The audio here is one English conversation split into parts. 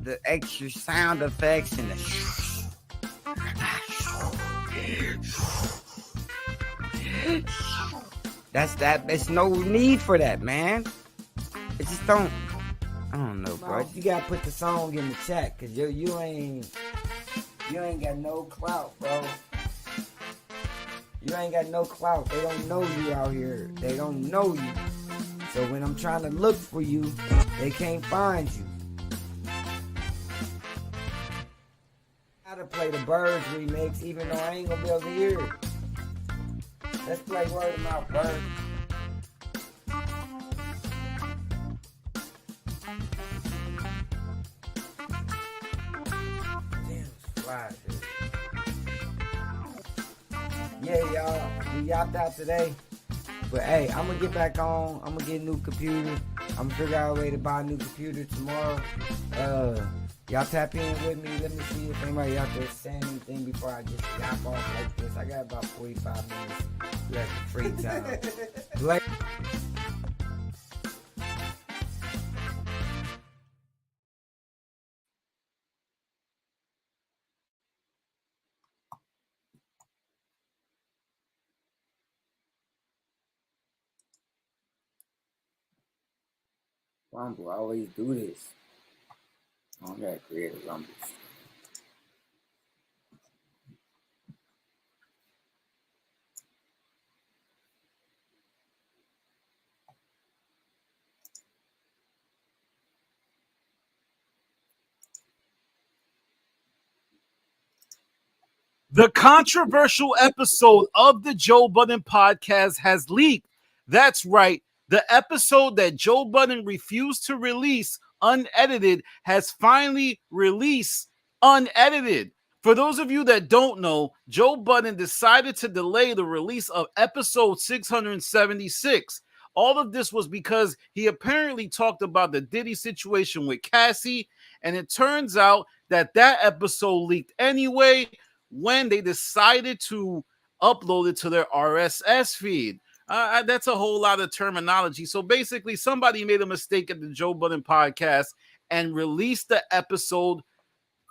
the extra sound effects and the that's that. There's no need for that, man. It just don't. I don't know, bro. You gotta put the song in the chat, cause you ain't got no clout, bro. You ain't got no clout. They don't know you out here. They don't know you. So when I'm trying to look for you, they can't find you. I gotta play the Birds remix, even though I ain't gonna be able to hear it. Let's play Word of Mouth, Bird. Yeah, y'all, we yapped out today. But hey, I'm gonna get back on. I'm gonna get a new computer. I'm gonna figure out a way to buy a new computer tomorrow. Y'all tap in with me. Let me see if anybody out there saying anything before I just yap off like this. I got about 45 minutes left of free time. Rumble, I always do this. I don't gotta create a Rumble. The controversial episode of the Joe Budden podcast has leaked. That's right. The episode that Joe Budden refused to release unedited has finally released unedited. For those of you that don't know, Joe Budden decided to delay the release of episode 676. All of this was because he apparently talked about the Diddy situation with Cassie, and it turns out that episode leaked anyway when they decided to upload it to their RSS feed. That's a whole lot of terminology. So basically, somebody made a mistake at the Joe Budden podcast and released the episode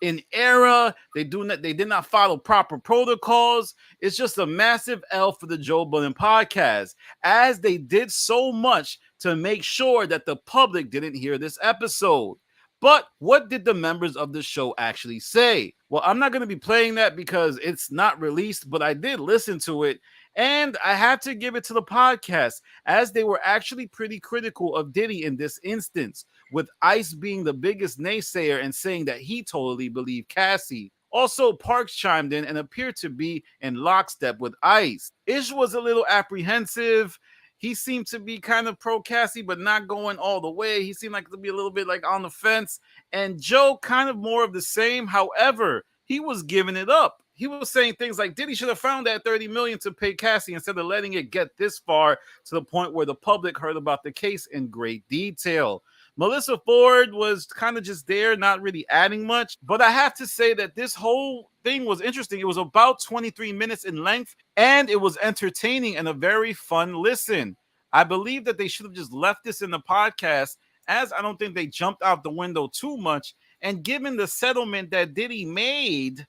in error. They did not follow proper protocols. It's just a massive L for the Joe Budden podcast, as they did so much to make sure that the public didn't hear this episode. But what did the members of the show actually say? Well, I'm not going to be playing that because it's not released, but I did listen to it, and I have to give it to the podcast, as they were actually pretty critical of Diddy in this instance, with Ice being the biggest naysayer and saying that he totally believed Cassie. Also, Parks chimed in and appeared to be in lockstep with Ice. Ish was a little apprehensive. He seemed to be kind of pro Cassie, but not going all the way. He seemed like to be a little bit like on the fence. And Joe kind of more of the same. However, he was giving it up. He was saying things like Diddy should have found that $30 million to pay Cassie instead of letting it get this far, to the point where the public heard about the case in great detail. Melissa Ford was kind of just there, not really adding much. But I have to say that this whole thing was interesting. It was about 23 minutes in length, and it was entertaining and a very fun listen. I believe that they should have just left this in the podcast, as I don't think they jumped out the window too much. And given the settlement that Diddy made,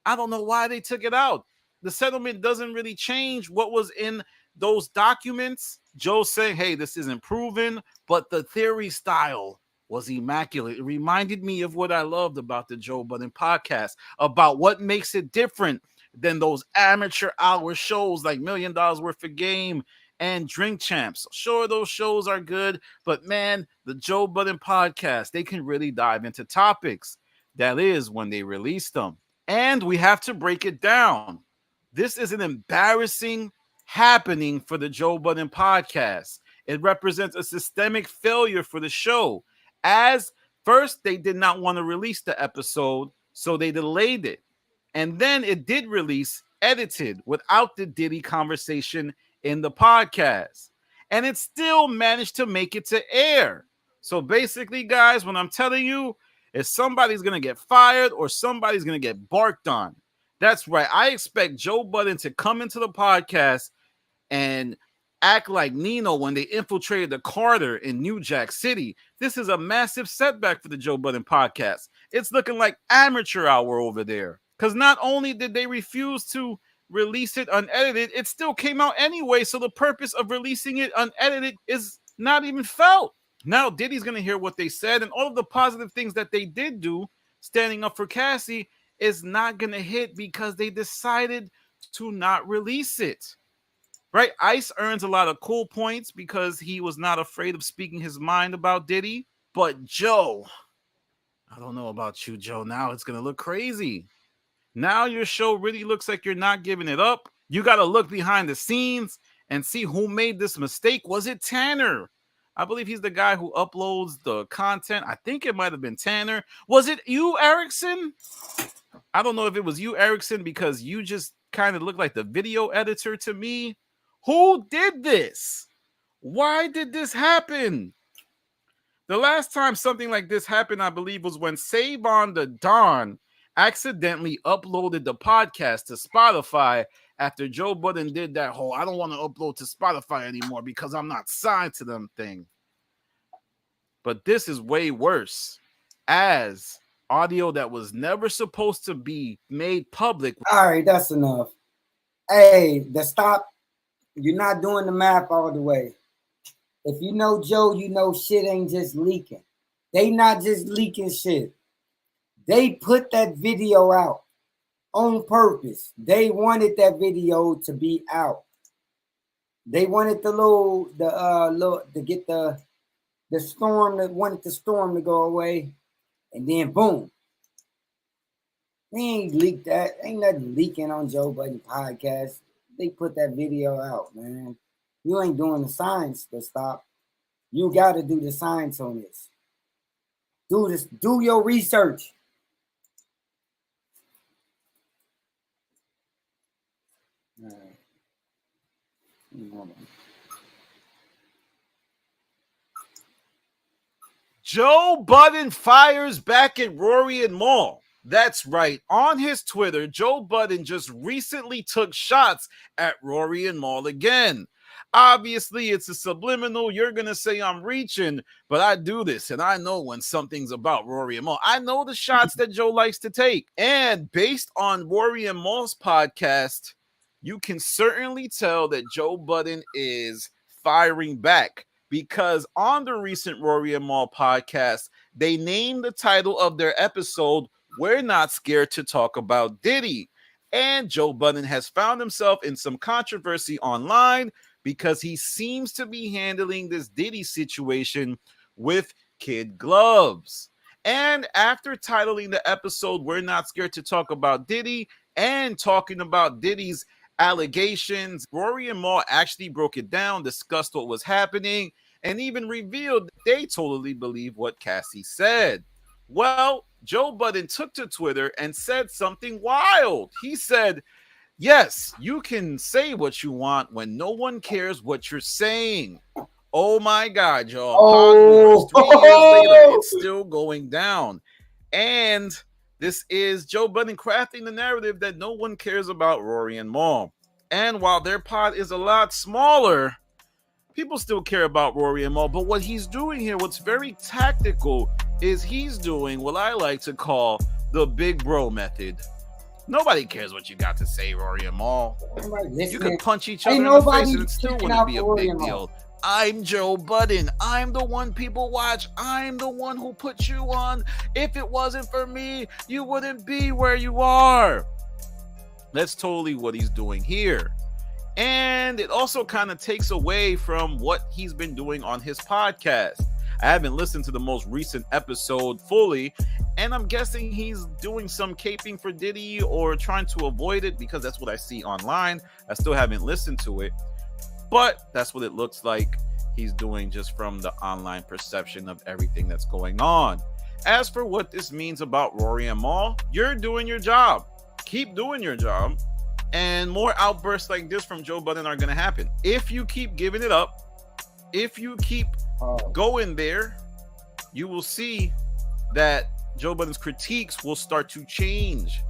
I don't know why they took it out. The settlement doesn't really change what was in those documents. Joe saying, hey, this isn't proven, but the theory style was immaculate. It reminded me of what I loved about the Joe Budden podcast, about what makes it different than those amateur hour shows like $1 Million Worth of Game and Drink Champs. Sure, those shows are good, but man, the Joe Budden podcast, they can really dive into topics. That is when they release them. And we have to break it down. This is an embarrassing happening for the Joe Budden podcast. It represents a systemic failure for the show. As first, they did not want to release the episode, so they delayed it. And then it did release, edited, without the Diddy conversation in the podcast. And it still managed to make it to air. So basically, guys, when I'm telling you, if somebody's going to get fired or somebody's going to get barked on, that's right. I expect Joe Budden to come into the podcast and act like Nino when they infiltrated the Carter in New Jack City. This is a massive setback for the Joe Budden podcast. It's looking like amateur hour over there. Because not only did they refuse to release it unedited, it still came out anyway. So the purpose of releasing it unedited is not even felt. Now Diddy's going to hear what they said, and all of the positive things that they did do, standing up for Cassie, is not going to hit because they decided to not release it. Right? Ice earns a lot of cool points because he was not afraid of speaking his mind about Diddy. But Joe, I don't know about you, Joe. Now it's going to look crazy. Now your show really looks like you're not giving it up. You got to look behind the scenes and see who made this mistake. Was it Tanner? I believe he's the guy who uploads the content. I think it might have been Tanner. Was it you, Erickson? I don't know if it was you, Erickson, because you just kind of look like the video editor to me. Who did this? Why did this happen? The last time something like this happened, I believe, was when Savon the Don accidentally uploaded the podcast to Spotify after Joe Budden did that whole I don't want to upload to Spotify anymore because I'm not signed to them thing. But this is way worse, as audio that was never supposed to be made public. All right, that's enough. Hey, stop. You're not doing the math all the way. If you know Joe, you know shit ain't just leaking. They not just leaking shit. They put that video out on purpose. They wanted that video to be out. They wanted to get the storm, that wanted the storm to go away, and then boom. They ain't leaked that. Ain't nothing leaking on Joe Budden podcast. They put that video out, man. You ain't doing the science to stop. You got to do the science on this. Do this. Do your research. All right. Joe Budden fires back at Rory and Mal. That's right. On his Twitter, Joe Budden just recently took shots at Rory and Mal again. Obviously, it's a subliminal. You're going to say I'm reaching, but I do this, and I know when something's about Rory and Mal. I know the shots that Joe likes to take. And based on Rory and Mal's podcast, you can certainly tell that Joe Budden is firing back, because on the recent Rory and Mal podcast, they named the title of their episode, We're Not Scared to Talk About Diddy. And Joe Budden has found himself in some controversy online because he seems to be handling this Diddy situation with kid gloves. And after titling the episode, We're Not Scared to Talk About Diddy, and talking about Diddy's allegations, Rory and Mal actually broke it down, discussed what was happening, and even revealed that they totally believe what Cassie said. Well, Joe Budden took to Twitter and said something wild. He said, yes, you can say what you want when no one cares what you're saying. Oh my God, y'all. Oh. 3 years later, it's still going down. And this is Joe Budden crafting the narrative that no one cares about Rory and Mal. And while their pod is a lot smaller, people still care about Rory and Mal. But what he's doing here, what's very tactical, is he's doing what I like to call the big bro method. Nobody cares what you got to say, Rory and Mal. You could punch each other in the face and it still wouldn't be a big deal. I'm Joe Budden. I'm the one people watch. I'm the one who put you on. If it wasn't for me, you wouldn't be where you are. That's totally what he's doing here. And it also kind of takes away from what he's been doing on his podcast. I haven't listened to the most recent episode fully, and I'm guessing he's doing some caping for Diddy or trying to avoid it, because that's what I see online. I still haven't listened to it, but that's what it looks like he's doing just from the online perception of everything that's going on. As for what this means about Rory and Mal, you're doing your job. Keep doing your job, and more outbursts like this from Joe Budden are going to happen. If you keep giving it up, if you keep going there, you will see that Joe Budden's critiques will start to change.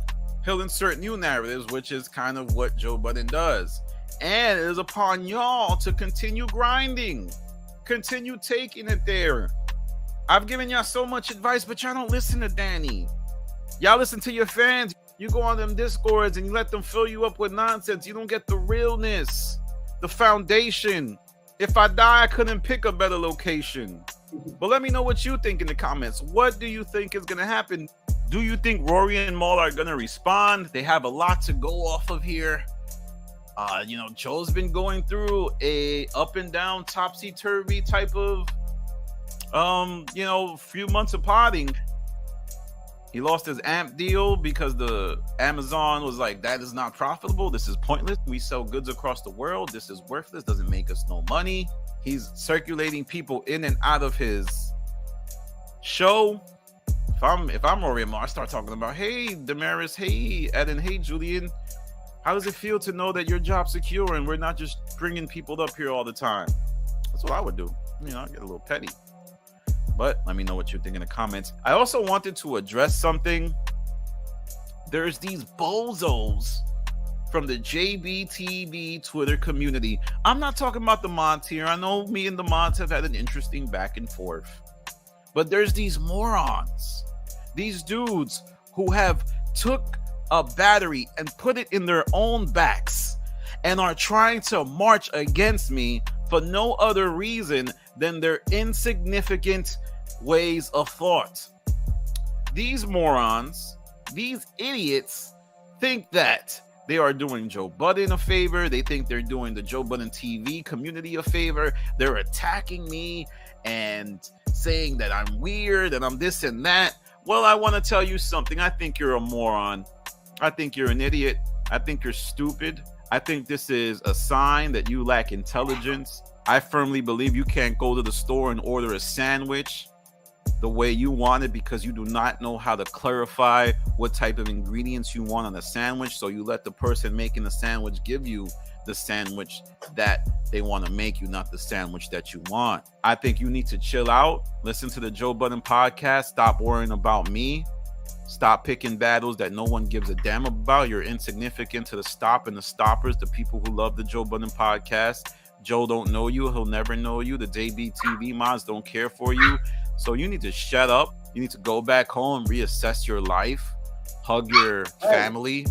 He'll insert new narratives, which is kind of what Joe Budden does. And it is upon y'all to continue grinding. Continue taking it there. I've given y'all so much advice, but y'all don't listen to Danny. Y'all listen to your fans. You go on them Discords and you let them fill you up with nonsense. You don't get the realness, the foundation. If I die, I couldn't pick a better location. But let me know what you think in the comments. What do you think is going to happen? Do you think Rory and Maul are going to respond? They have a lot to go off of here. Joe's been going through a up and down, topsy-turvy type of, few months of potting. He lost his AMP deal because the Amazon was like, that is not profitable. This is pointless. We sell goods across the world. This is worthless. Doesn't make us no money. He's circulating people in and out of his show. If I'm Rory and Maul, I start talking about, hey, Damaris, hey, Eden, hey, Julian. How does it feel to know that your job's secure and we're not just bringing people up here all the time? That's what I would do. I get a little petty. But let me know what you think in the comments. I also wanted to address something. There's these bozos from the JBTV Twitter community. I'm not talking about the mods here. I know me and the mods have had an interesting back and forth. But there's these morons. These dudes who have took a battery and put it in their own backs and are trying to march against me for no other reason than their insignificant ways of thought. These morons, these idiots, think that they are doing Joe Budden a favor. They think they're doing the Joe Budden TV community a favor. They're attacking me and saying that I'm weird and I'm this and that. Well, I want to tell you something. I think you're a moron. I think you're an idiot. I think you're stupid. I think this is a sign that you lack intelligence. I firmly believe you can't go to the store and order a sandwich the way you want it because you do not know how to clarify what type of ingredients you want on a sandwich. So you let the person making the sandwich give you the sandwich that they want to make you, not the sandwich that you want. I think you need to chill out, listen to the Joe Budden podcast, stop worrying about me. Stop picking battles that no one gives a damn about. You're insignificant to the stop and the stoppers, the people who love the Joe Budden podcast. Joe don't know you. He'll never know you. The JBTV mods don't care for you. So you need to shut up. You need to go back home, reassess your life, hug your family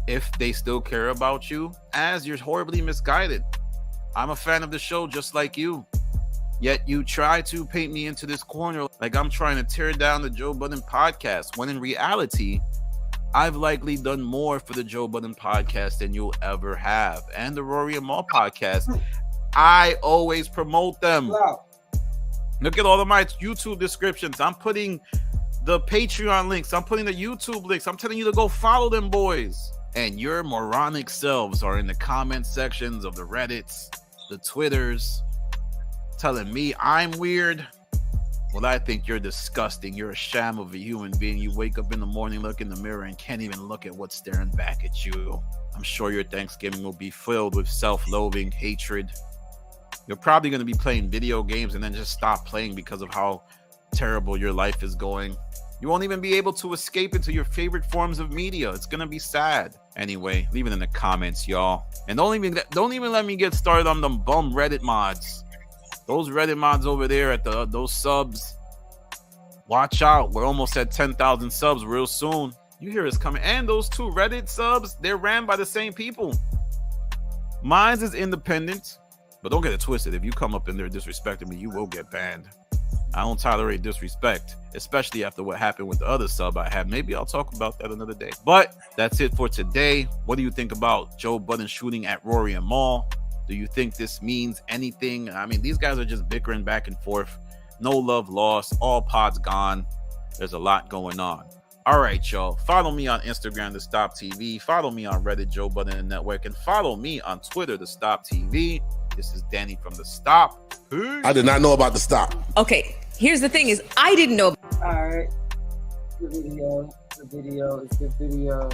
if they still care about you, as you're horribly misguided. I'm a fan of the show just like you. Yet you try to paint me into this corner like I'm trying to tear down the Joe Budden podcast, when in reality, I've likely done more for the Joe Budden podcast than you'll ever have. And the Rory and Maul podcast, I always promote them. Wow. Look at all of my YouTube descriptions. I'm putting the Patreon links. I'm putting the YouTube links. I'm telling you to go follow them boys. And your moronic selves are in the comment sections of the Reddits, the Twitters, telling me I'm weird. Well, I think you're disgusting. You're a sham of a human being. You wake up in the morning, look in the mirror, and can't even look at what's staring back at you. I'm sure your Thanksgiving will be filled with self-loathing, hatred. You're probably going to be playing video games and then just stop playing because of how terrible your life is going. You won't even be able to escape into your favorite forms of media. It's going to be sad. Anyway, leave it in the comments, y'all. And don't even let me get started on them bum Reddit mods. Those Reddit mods over there at those subs, watch out. We're almost at 10,000 subs real soon. You hear us coming. And those two Reddit subs, they're ran by the same people. Mine is independent, but don't get it twisted. If you come up in there disrespecting me, you will get banned. I don't tolerate disrespect, especially after what happened with the other sub I had. Maybe I'll talk about that another day. But that's it for today. What do you think about Joe Budden shooting at Rory and Maul? Do you think this means anything? I mean, these guys are just bickering back and forth. No love lost. All pods gone. There's a lot going on. All right, y'all. Follow me on Instagram, The Stop TV. Follow me on Reddit, Joe Budden Network. And follow me on Twitter, The Stop TV. This is Danny from The Stop. Peace. I did not know about The Stop. Okay, here's the thing is, I didn't know. All right. Good video. Good video. It's good video.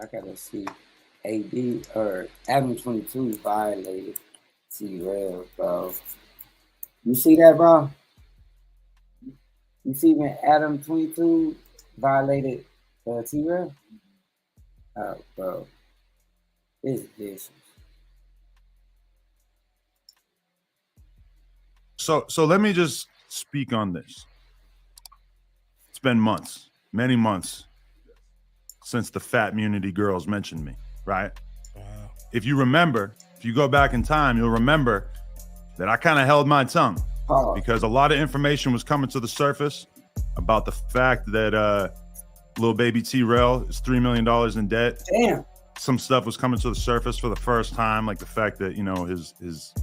I gotta see AD or Adam22 violated T-Rail, bro. You see that, bro? You see when Adam22 violated T-Rail? Oh, bro. It's vicious. So let me just speak on this. It's been months, many months, since the Fat Munity girls mentioned me, right? Wow. If you remember, if you go back in time, you'll remember that I kind of held my tongue because a lot of information was coming to the surface about the fact that little baby T-Rail is $3 million in debt. Damn. Some stuff was coming to the surface for the first time, like the fact that, you know, his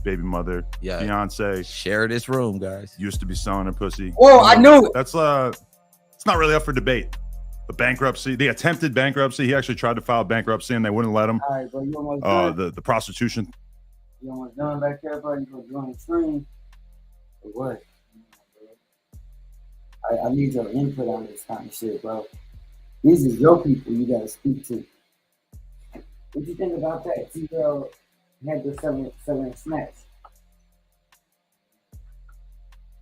baby mother, Beyonce, share this room, guys, used to be selling her pussy. Whoa, I knew it. That's it's not really up for debate. The bankruptcy, the attempted bankruptcy. He actually tried to file bankruptcy and they wouldn't let him. All right, bro, you almost done. The prostitution. You almost done back there, bro. You gonna join the stream or what? I need your input on this kind of shit, bro. These is your people you gotta speak to. What you think about that? T-Rail had the selling snacks.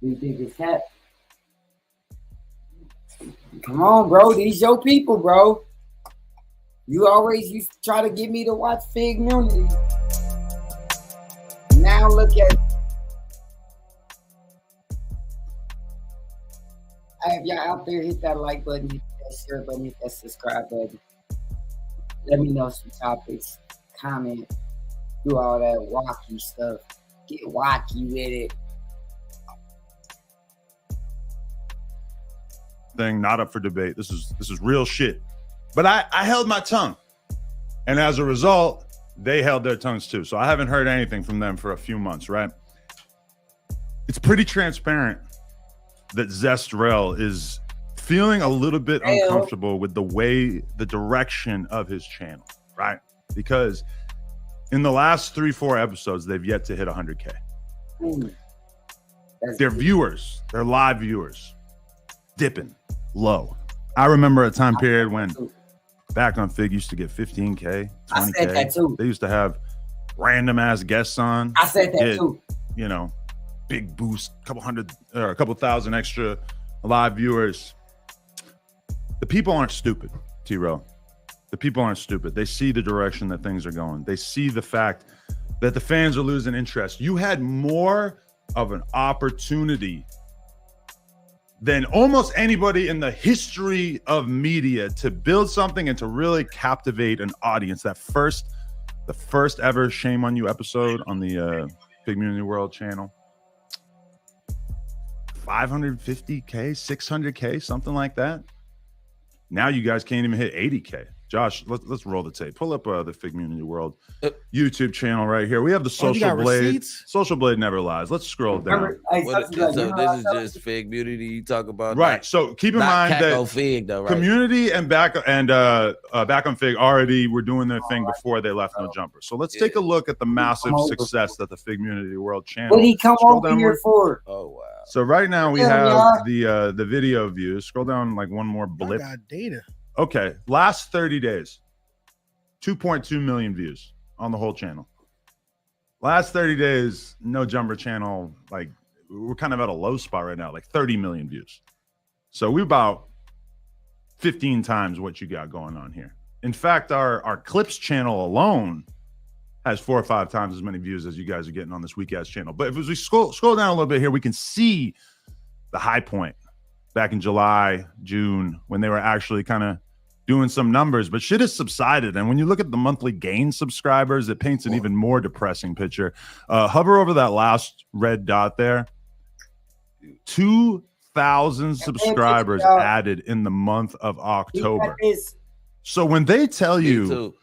Do you think it's cat? Come on, bro. These your people, bro. You try to get me to watch Fig Munity. Now look at. If y'all out there, hit that like button, hit that share button, hit that subscribe button. Let me know some topics. Comment. Do all that wacky stuff. Get wacky with it. Thing not up for debate. This is real shit. But I held my tongue. And as a result, they held their tongues too. So I haven't heard anything from them for a few months, right? It's pretty transparent that Zestrel is feeling a little bit uncomfortable with the direction of his channel, right? Because in the last 3-4 episodes, they've yet to hit 100K. Their viewers, their live viewers, dipping low. I remember a time period when Back on Fig used to get 15K, 20K. I said that too. They used to have random ass guests on. I said that too. You know, big boost, a couple thousand extra live viewers. The people aren't stupid, T-Rail. The people aren't stupid. They see the direction that things are going. They see the fact that the fans are losing interest. You had more of an opportunity than almost anybody in the history of media to build something and to really captivate an audience. The first ever Shame on You episode on the Big Munity World channel. 550K, 600K, something like that. Now you guys can't even hit 80K. Josh, let's roll the tape. Pull up the Fig Munity World YouTube channel right here. We have the Social Blade. Receipts? Social Blade never lies. Let's scroll down. So this is just Fig Munity you talk about, right? So keep in mind that Fig, though, right? Community and Back on Fig already were doing their thing before they left No Jumper. So let's take a look at the massive success that the Fig Munity World channel. What did he come over here for? Oh wow! So right now we have the video views. Scroll down like one more blip. I got data. Okay, last 30 days, 2.2 million views on the whole channel. Last 30 days, No Jumper channel, like we're kind of at a low spot right now, like 30 million views. So we're about 15 times what you got going on here. In fact, our Clips channel alone has 4 or 5 times as many views as you guys are getting on this weak-ass channel. But if we scroll down a little bit here, we can see the high point back in July, June, when they were actually kind of doing some numbers, but shit has subsided. And when you look at the monthly gain subscribers, it paints an even more depressing picture. Hover over that last red dot there. 2,000 subscribers added in the month of October. So when they tell you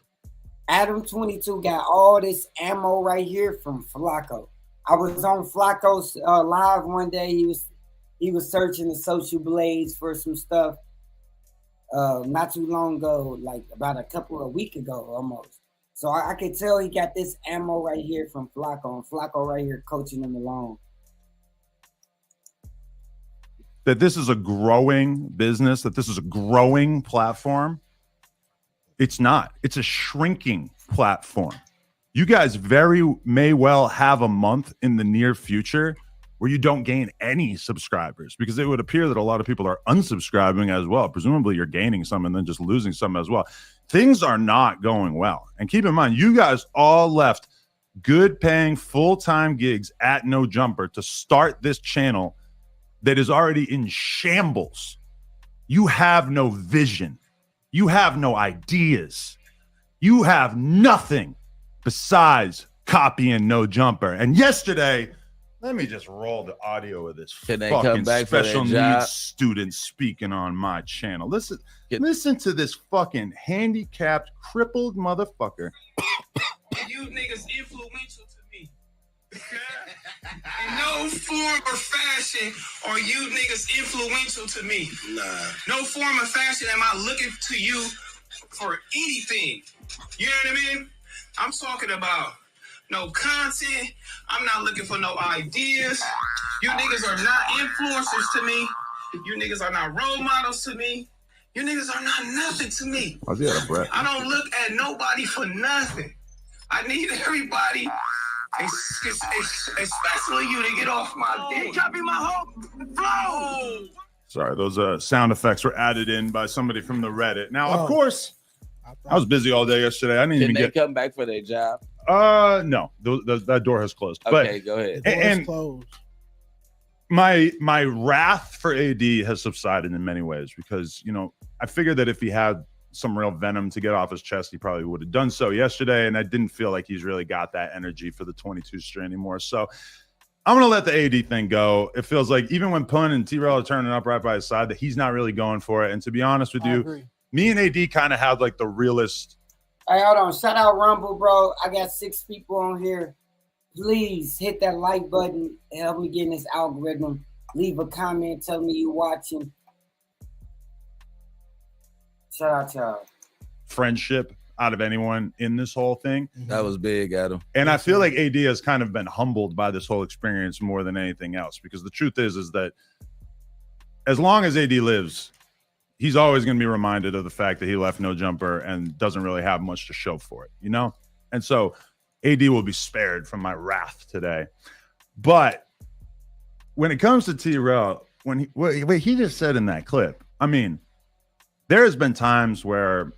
Adam22 got all this ammo right here from Flacco. I was on Flacco's live one day. He was searching the social blades for some stuff. Not too long ago, like about a week ago almost. So I could tell he got this ammo right here from Flacco, and Flacco right here coaching him along. That this is a growing business, that this is a growing platform. It's not. It's a shrinking platform. You guys may well have a month in the near future where you don't gain any subscribers, because it would appear that a lot of people are unsubscribing as well. Presumably you're gaining some and then just losing some as well. Things are not going well. And keep in mind, you guys all left good paying full-time gigs at No Jumper to start this channel that is already in shambles. You have no vision. You have no ideas. You have nothing besides copying No Jumper. And yesterday, let me just roll the audio of this fucking special needs student speaking on my channel. Listen to this fucking handicapped, crippled motherfucker. You niggas influential to me. In no form or fashion are you niggas influential to me. Nah. No form or fashion am I looking to you for anything. You know what I mean? I'm talking about no content. I'm not looking for no ideas. You niggas are not influencers to me. You niggas are not role models to me. You niggas are not nothing to me. I don't look at nobody for nothing. I need everybody, especially you, to get off my dick. Copy my whole flow. Sorry, those sound effects were added in by somebody from the Reddit. Now, of course, I was busy all day yesterday. I didn't even get. Come back for their job? No, that door has closed. Okay, go ahead. And closed. my wrath for AD has subsided in many ways, because, you know, I figured that if he had some real venom to get off his chest, he probably would have done so yesterday, and I didn't feel like he's really got that energy for the 22 string anymore. So I'm gonna let the AD thing go. It feels like even when Pun and T-Rail are turning up right by his side, that he's not really going for it. And to be honest with you, me and AD kind of had like the realest. Hey, hold on. Shout out Rumble, bro. I got 6 people on here. Please hit that like button and help me get in this algorithm. Leave a comment. Tell me you watching. Shout out to y'all. Friendship out of anyone in this whole thing. That was big, Adam. And I feel like AD has kind of been humbled by this whole experience more than anything else, because the truth is that as long as AD lives, he's always going to be reminded of the fact that he left No Jumper and doesn't really have much to show for it, you know? And so AD will be spared from my wrath today. But when it comes to T-Rail, what he just said in that clip, I mean, there has been times where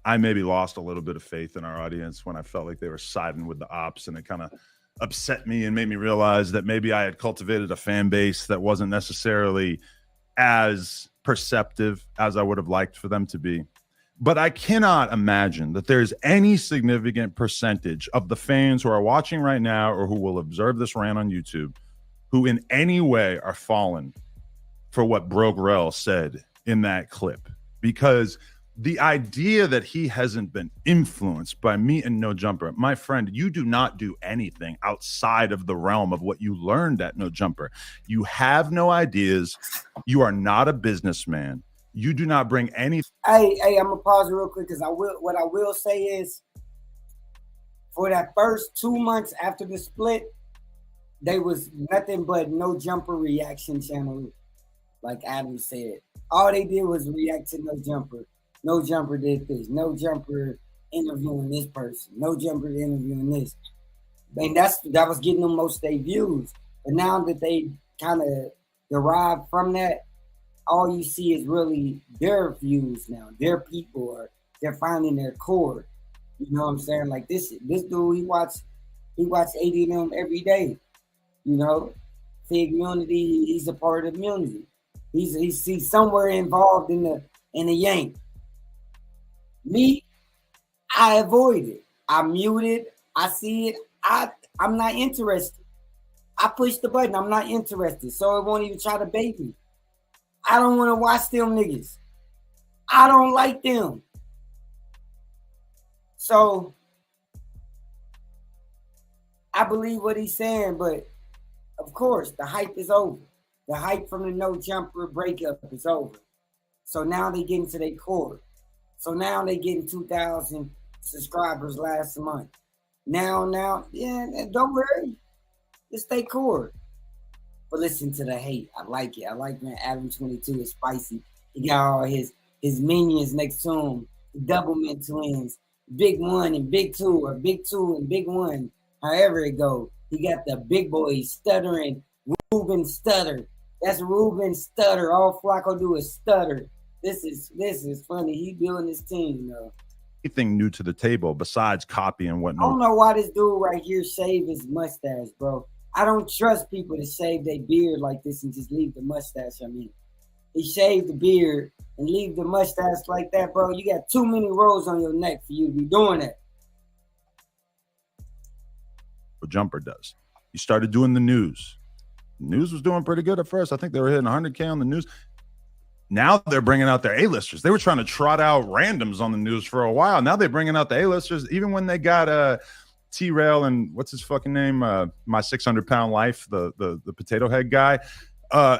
I maybe lost a little bit of faith in our audience when I felt like they were siding with the ops, and it kind of upset me and made me realize that maybe I had cultivated a fan base that wasn't necessarily as perceptive as I would have liked for them to be. But I cannot imagine that there's any significant percentage of the fans who are watching right now or who will observe this rant on YouTube who in any way are fallen for what Broke Rel said in that clip. Because the idea that he hasn't been influenced by me and No Jumper, my friend, you do not do anything outside of the realm of what you learned at No Jumper. You have no ideas. You are not a businessman. You do not bring any. Hey, I'm gonna pause real quick, because what I will say is, for that first 2 months after the split, they was nothing but No Jumper reaction channel, like Adam said. All they did was react to No Jumper. No Jumper did this. No Jumper interviewing this person. No Jumper interviewing this. And that was getting them most of their views. But now that they kind of derived from that, all you see is really their views now. Their people they're finding their core. You know what I'm saying? Like this dude, he watch AD them every day. You know, Fig Unity, he's a part of the community. He's somewhere involved in the yank. Me, I avoid it. I mute it. I see it. I'm not interested. I push the button. I'm not interested. So it won't even try to bait me. I don't want to watch them niggas. I don't like them. So I believe what he's saying, but of course the hype is over. The hype from the No Jumper breakup is over. So now they get into their core. So now they getting 2,000 subscribers last month. Now, yeah, don't worry. It's their core. But listen to the hate. I like it. I like when Adam22 is spicy. He got all his minions next to him. The Doublemint twins. Big 1 and Big 2, or Big 2 and Big 1. However it go. He got the big boys stuttering. Ruben stutter. That's Ruben stutter. All Flacco do is stutter. This is funny. He building his team, though. Anything new to the table besides copy and I whatnot? don't know why this dude right here shaved his mustache, bro. I don't trust people to shave their beard like this and just leave the mustache. I mean, he shaved the beard and leave the mustache like that, bro. You got too many rows on your neck for you to be doing that. What Jumper does. He started doing the news. The news was doing pretty good at first. I think they were hitting 100K on the news. Now they're bringing out their A-listers. They were trying to trot out randoms on the news for a while. Now they're bringing out the A-listers. Even when they got T-Rail and what's his fucking name? My 600-pound life, the potato head guy.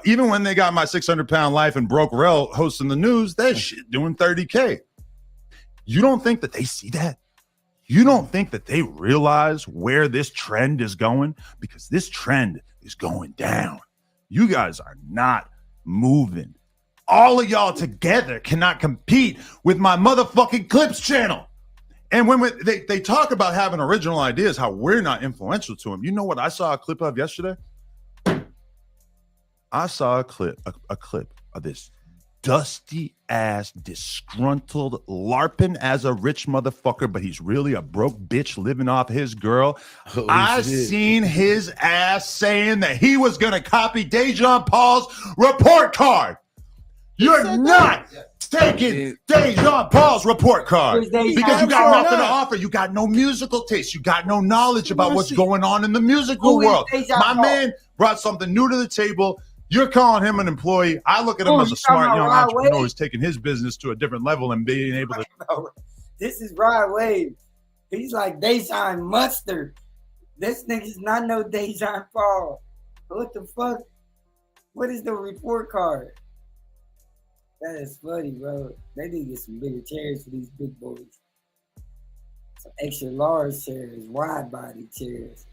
Even when they got My 600-pound life and Broke Rail hosting the news, that shit doing 30K. You don't think that they see that? You don't think that they realize where this trend is going? Because this trend is going down. You guys are not moving. All of y'all together cannot compete with my motherfucking Clips channel. And when they talk about having original ideas, how we're not influential to them. You know what I saw a clip of yesterday? I saw a clip of this dusty ass, disgruntled, LARPing as a rich motherfucker, but he's really a broke bitch living off his girl. I seen his ass saying that he was gonna copy Dejan Paul's report card. You're not taking Dejan Paul's report card because you got nothing to offer. You got no musical taste. You got no knowledge about what's going on in the musical world. My man brought something new to the table. You're calling him an employee. I look at him as a smart young entrepreneur who's taking his business to a different level and being able to. This is Rod Wave. He's like Dejan Mustard. This nigga's not no Dejan Paul. What the fuck? What is the report card? That is funny, bro. They need to get some bigger chairs for these big boys. Some extra large chairs, wide body chairs.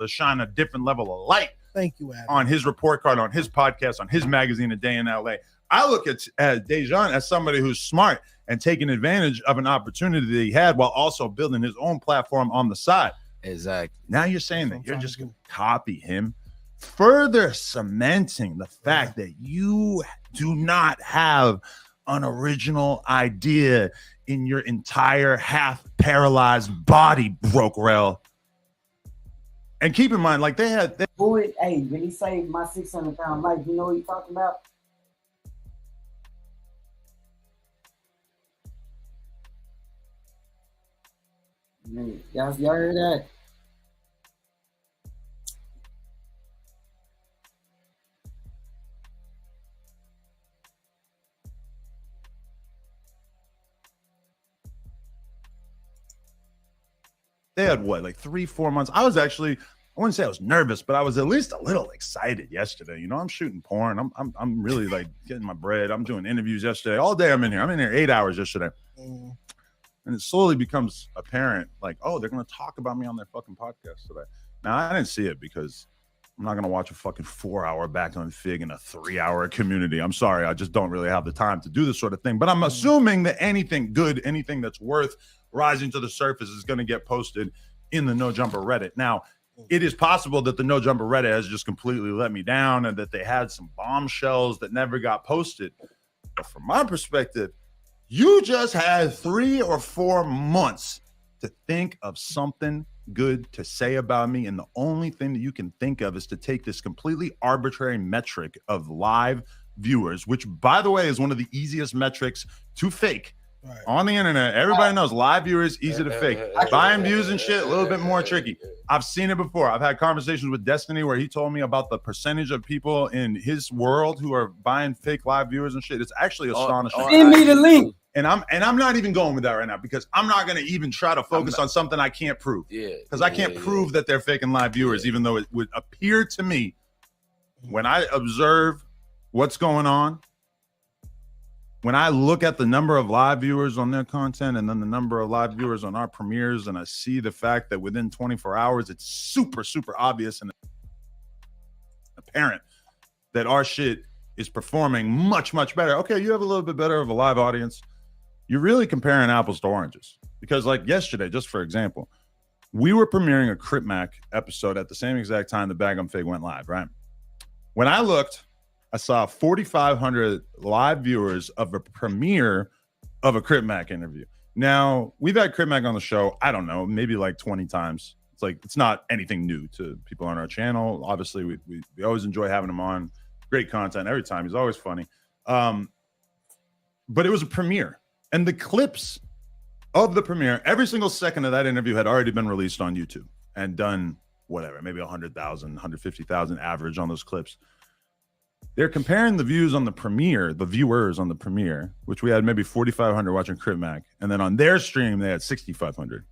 To shine a different level of light. Thank you, Adam. On his report card, on his podcast, on his magazine, A Day in LA. I look at Dejan as somebody who's smart and taking advantage of an opportunity that he had while also building his own platform on the side. Exactly. Now you're saying that you're just going to copy him, further cementing the fact that you do not have an original idea in your entire half-paralyzed body, Broke Rail. And keep in mind, like hey, when he saved My 600-pound life, you know what he's talking about? Man, y'all heard that? They had what, like 3-4 months? I wouldn't say I was nervous, but I was at least a little excited yesterday. You know, I'm shooting porn. I'm really like getting my bread. I'm doing interviews yesterday. All day I'm in here 8 hours yesterday. And it slowly becomes apparent, like, oh, they're going to talk about me on their fucking podcast today. Now, I didn't see it because I'm not going to watch a fucking 4-hour back on Fig in a 3-hour community. I'm sorry. I just don't really have the time to do this sort of thing. But I'm assuming that anything good, anything that's worth rising to the surface is going to get posted in the No Jumper Reddit. Now, it is possible that the No Jumper Reddit has just completely let me down and that they had some bombshells that never got posted. But from my perspective, you just had 3 or 4 months to think of something good to say about me. And the only thing that you can think of is to take this completely arbitrary metric of live viewers, which, by the way, is one of the easiest metrics to fake. Right. On the internet, everybody knows live viewers easy to fake. Buying views and shit, a little bit more tricky. I've seen it before. I've had conversations with Destiny where he told me about the percentage of people in his world who are buying fake live viewers and shit. It's actually astonishing. Send me the link. And I'm not even going with that right now because I'm not going to even try to focus on something I can't prove. Because I can't prove that they're faking live viewers, even though it would appear to me when I observe what's going on. When I look at the number of live viewers on their content and then the number of live viewers on our premieres, and I see the fact that within 24 hours, it's super, super obvious and apparent that our shit is performing much, much better. Okay, you have a little bit better of a live audience. You're really comparing apples to oranges. Because like yesterday, just for example, We were premiering a Crip Mac episode at the same exact time the Bag on Fig went live, right? When I looked, I saw 4,500 live viewers of a premiere of a Crip Mac interview. Now, we've had Crip Mac on the show, I don't know, maybe like 20 times. It's like, it's not anything new to people on our channel. Obviously, we always enjoy having him on. Great content every time. He's always funny. But it was a premiere. And the clips of the premiere, every single second of that interview had already been released on YouTube and done whatever, maybe 100,000, 150,000 average on those clips. They're comparing the views on the premiere, the viewers on the premiere, which we had maybe 4,500 watching Crip Mac. And then on their stream, they had 6,500.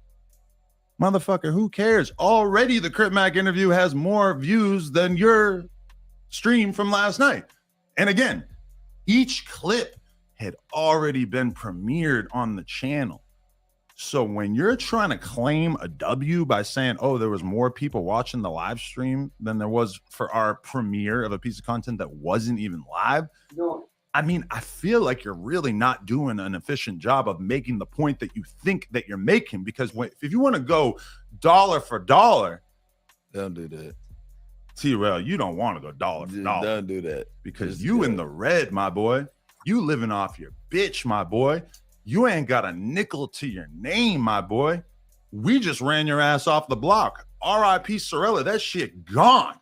Motherfucker, who cares? Already the Crip Mac interview has more views than your stream from last night. And again, each clip had already been premiered on the channel. So when you're trying to claim a W by saying, oh, there was more people watching the live stream than there was for our premiere of a piece of content that wasn't even live, No. I mean, I feel like you're really not doing an efficient job of making the point that you think that you're making. Because if you want to go dollar for dollar, Don't do that. T-Rail, you don't want to go dollar for dollar. Don't do that. Because Just you do in it. the red, my boy. You living off your bitch, my boy. You ain't got a nickel to your name, my boy. We just ran your ass off the block. R.I.P. Sorella, that shit gone.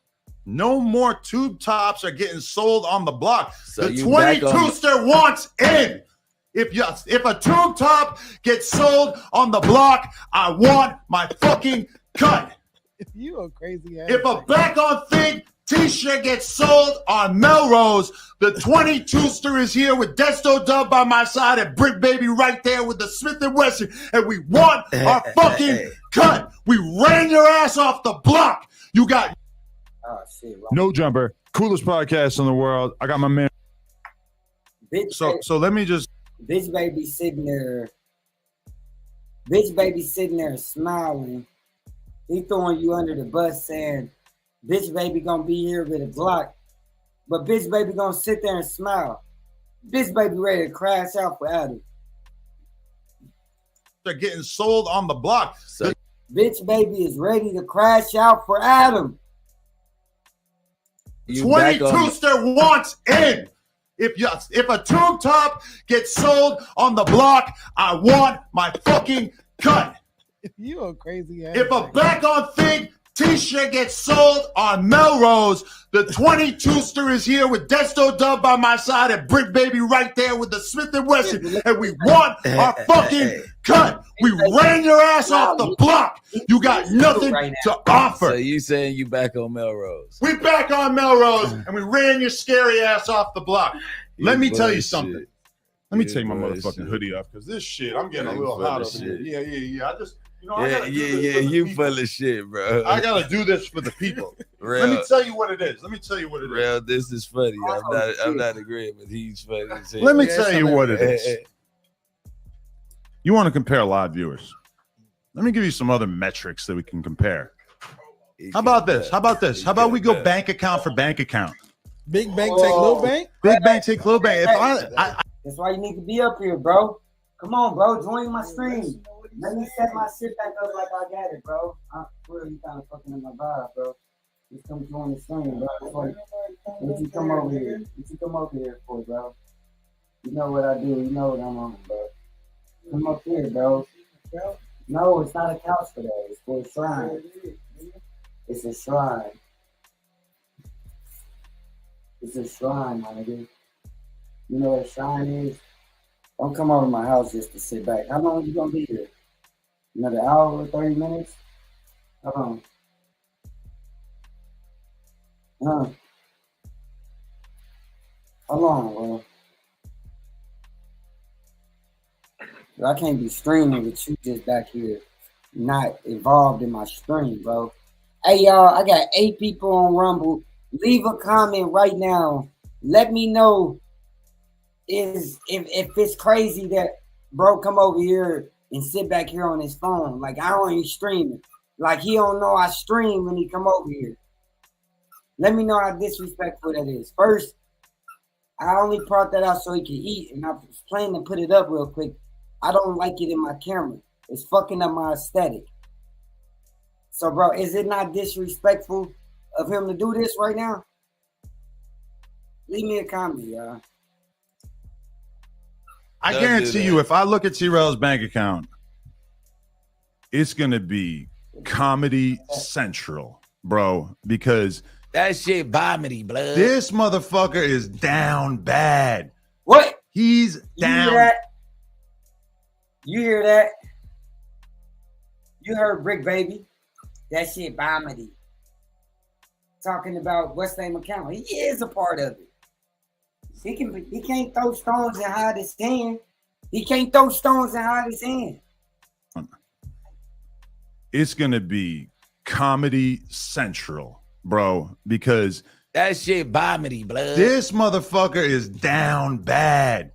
No more tube tops are getting sold on the block. So the you back on- 22ster wants in. If a tube top gets sold on the block, I want my fucking cut. You a crazy ass. If a back on Fig t-shirt gets sold on Melrose, the 22ster is here with Desto Dub by my side and Brick Baby right there with the Smith & Wesson, and we want our fucking cut. We ran your ass off the block. You got Oh shit. Right. No Jumper, coolest podcast in the world. I got my man. Bitch, So let me just. bitch baby sitting there. Bitch baby sitting there smiling. He throwing you under the bus saying, bitch baby gonna be here with a Glock. But bitch baby gonna sit there and smile. Bitch baby ready to crash out for Adam. They're getting sold on the block. So Bitch baby is ready to crash out for Adam. you back on- 22ster wants in. If a tube top gets sold on the block, I want my fucking cut. You a crazy ass. If a back on Fig t-shirt gets sold on Melrose, the 22ster is here with Desto Dub by my side and Brick Baby right there with the Smith & Wesson, and we want our fucking cut. We ran your ass off the block. You got nothing to So offer. you saying you back on Melrose? We back on Melrose, and we ran your scary ass off the block. Let me tell you something. Let me You take my bullshit. motherfucking hoodie off because this shit, I'm getting a You little full hot of over here. shit. Yeah. I just, I gotta do this for the You people. full of shit, bro. I gotta do this for the people. Real, Let me tell you what it is. real, this is funny. I'm not agreeing, but he's funny. as hell. Let me tell you what it is. You want to compare live viewers? Let me give you some other metrics that we can compare. How about this? How about we go bank account for bank account? Big bank take little bank. Big bank take little bank. If I That's why you need to be up here, bro. Come on, bro. Join my stream. Let me set my shit back up like I got it, bro. I'm really kind of fucking in my vibe, bro. Just come join the stream, bro. That's why, what you come over here? What you come over here for, bro? You know what I do. You know what I'm on, bro. Come up here, bro. No, it's not a couch for that. It's for a shrine. It's a shrine. It's a shrine, my nigga. You know what a shrine is? Don't come over to my house just to sit back. How long you gonna be here? Another hour or 30 minutes? How long? Huh? How long, bro? I can't be streaming with you just back here, not involved in my stream, bro. Hey, y'all, I got 8 people on Rumble. Leave a comment right now. Let me know if it's crazy that bro come over here and sit back here on his phone. Like, I don't even stream it. Like, he don't know I stream when he come over here. Let me know how disrespectful that is. First, I only brought that out so he can eat, and I was planning to put it up real quick. I don't like it in my camera. It's fucking up my aesthetic. So, bro, is it not disrespectful of him to do this right now? Leave me a comment, y'all. I Don't guarantee do you, that. if I look at T-Rail's bank account, it's gonna be Comedy Central, bro, because That shit vomity, blood. this motherfucker is down bad. What? He's You hear down. that? You hear that? You heard Brick Baby? That shit vomity. Talking about what's name account. He is a part of it. He can't throw stones and hide his hand. He can't throw stones and hide his hand. It's gonna be Comedy Central, bro, because That shit vomity, blood. this motherfucker is down bad.